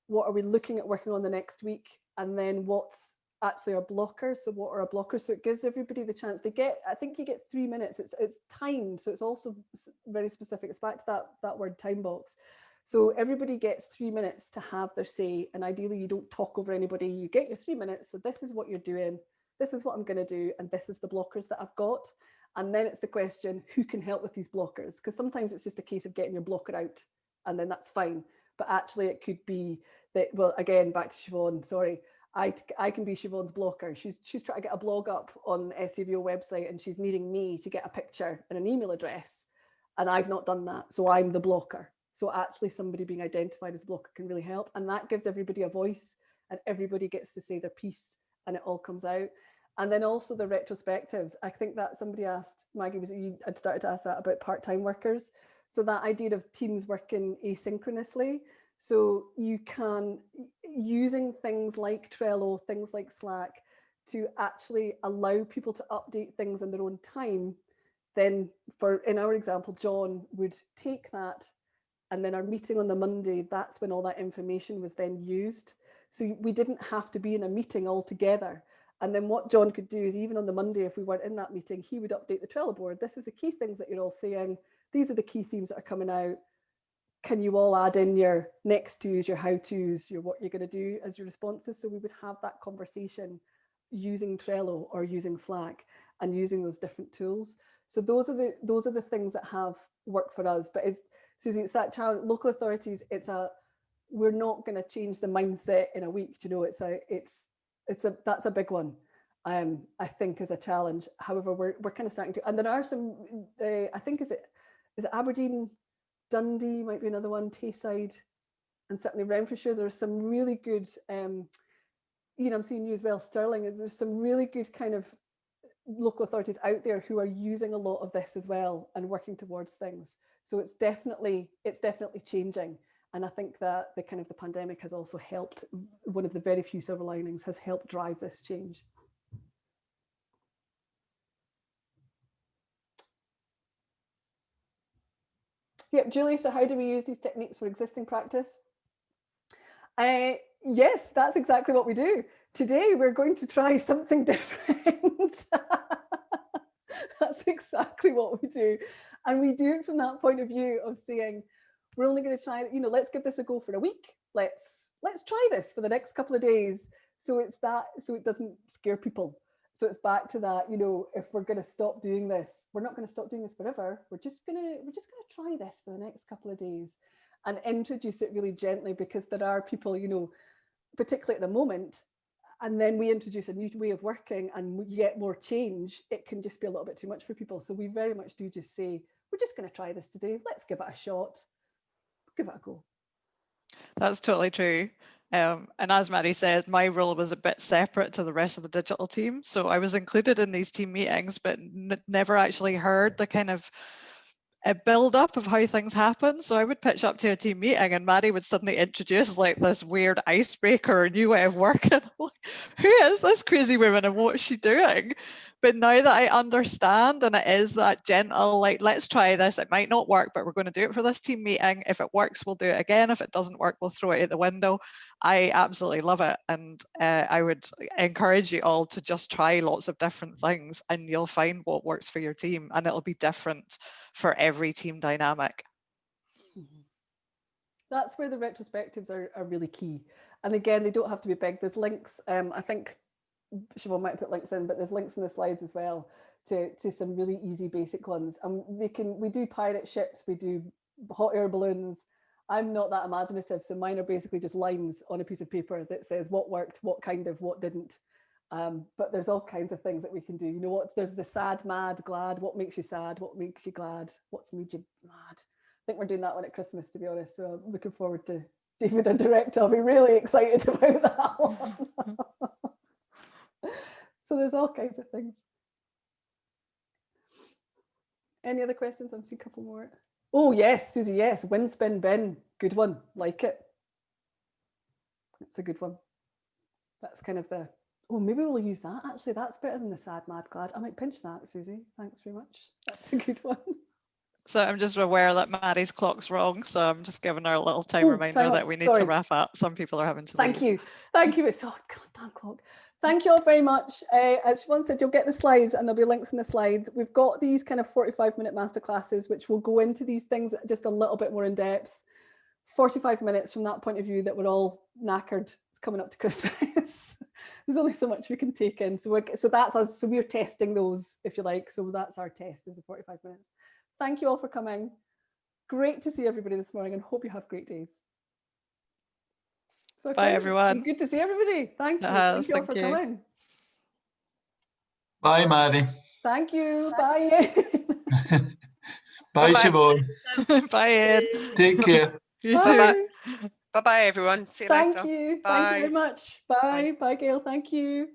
what are we looking at working on the next week, and then what's actually our blockers. So what are our blockers? So it gives everybody the chance. I think you get 3 minutes. It's timed, so it's also very specific. It's back to that word time box. So everybody gets 3 minutes to have their say, and ideally you don't talk over anybody. You get your 3 minutes. So this is what you're doing. This is what I'm going to do, and this is the blockers that I've got. And then it's the question, who can help with these blockers? Because sometimes it's just a case of getting your blocker out, and then that's fine. But actually it could be that, well, again, back to Siobhan, sorry, I can be Siobhan's blocker. She's trying to get a blog up on SCVO website, and she's needing me to get a picture and an email address, and I've not done that. So I'm the blocker. So actually somebody being identified as a blocker can really help. And that gives everybody a voice, and everybody gets to say their piece, and it all comes out. And then also the retrospectives. I think that somebody asked, Maggie, was it you had started to ask that about part-time workers? So that idea of teams working asynchronously. So you can, using things like Trello, things like Slack, to actually allow people to update things in their own time. Then in our example, John would take that, and then our meeting on the Monday, that's when all that information was then used. So we didn't have to be in a meeting all together. And then what John could do is, even on the Monday, if we weren't in that meeting, he would update the Trello board. This is the key things that you're all saying. These are the key themes that are coming out. Can you all add in your next to's, your how-to's, your what you're going to do as your responses? So we would have that conversation using Trello or using Slack and using those different tools. So those are the things that have worked for us. But Susie, it's that challenge. Local authorities, we're not going to change the mindset in a week. You know, that's a big one. I think is a challenge. However, we're kind of starting to, and there are some. I think is it Aberdeen, Dundee might be another one, Tayside, and certainly Renfrewshire. There's some really good. I'm seeing you as well, Stirling. There's some really good kind of local authorities out there who are using a lot of this as well and working towards things. So it's definitely changing. And I think that the pandemic has also helped. One of the very few silver linings has helped drive this change. Yep, Julie, so how do we use these techniques for existing practice? Yes, that's exactly what we do. Today, we're going to try something different. That's exactly what we do. And we do it from that point of view of saying, we're only going to try, let's give this a go for a week. Let's try this for the next couple of days. So it doesn't scare people. So it's back to that, if we're going to stop doing this, we're not going to stop doing this forever. We're just going to try this for the next couple of days and introduce it really gently, because there are people, particularly at the moment, and then we introduce a new way of working and we get more change, it can just be a little bit too much for people. So we very much do just say, we're just going to try this today. Let's give it a shot. Give it a go. That's totally true. And as Maddie said, my role was a bit separate to the rest of the digital team. So I was included in these team meetings, but never actually heard the kind of a build up of how things happen. So I would pitch up to a team meeting and Maddie would suddenly introduce like this weird icebreaker or new way of working. Like, who is this crazy woman and what's she doing? But now that I understand, and it is that gentle, like, let's try this. It might not work, but we're going to do it for this team meeting. If it works, we'll do it again. If it doesn't work, we'll throw it out the window. I absolutely love it. And I would encourage you all to just try lots of different things and you'll find what works for your team, and it'll be different for every team dynamic. That's where the retrospectives are really key. And again, they don't have to be big. There's links. I think Siobhan might put links in, but there's links in the slides as well to some really easy basic ones. And we do pirate ships, we do hot air balloons. I'm not that imaginative, so mine are basically just lines on a piece of paper that says what worked, what kind of, what didn't. But there's all kinds of things that we can do. You know what? There's the sad, mad, glad. What makes you sad? What makes you glad? What's made you mad? I think we're doing that one at Christmas, to be honest. So I'm looking forward to David, our director. I'll be really excited about that one. So there's all kinds of things. Any other questions? I've seen a couple more. Oh yes, Susie, yes. Win, spin, bin. Good one. Like it. It's a good one. That's kind of the, oh, maybe we'll use that. Actually, that's better than the sad, mad, glad. I might pinch that, Susie. Thanks very much. That's a good one. So I'm just aware that Maddie's clock's wrong. So I'm just giving her a little time reminder that we need to wrap up. Some people are having to leave. Thank you. Thank you. It's so goddamn clock. Thank you all very much. As Siobhan said, you'll get the slides and there'll be links in the slides. We've got these kind of 45-minute masterclasses, which will go into these things just a little bit more in depth. 45 minutes from that point of view that we're all knackered. It's coming up to Christmas. There's only so much we can take in. So that's us. So we're testing those, if you like. So that's our test, is the 45 minutes. Thank you all for coming. Great to see everybody this morning and hope you have great days. So bye, everyone. Good to see everybody. Thank you. Thank you all for coming. Bye, Maddie. Thank you. Bye. Bye, Siobhan. Bye, Ed. Take care. Bye-bye. Bye-bye, everyone. See you later. Thank you. Bye. Thank you very much. Bye. Bye, Gail. Thank you.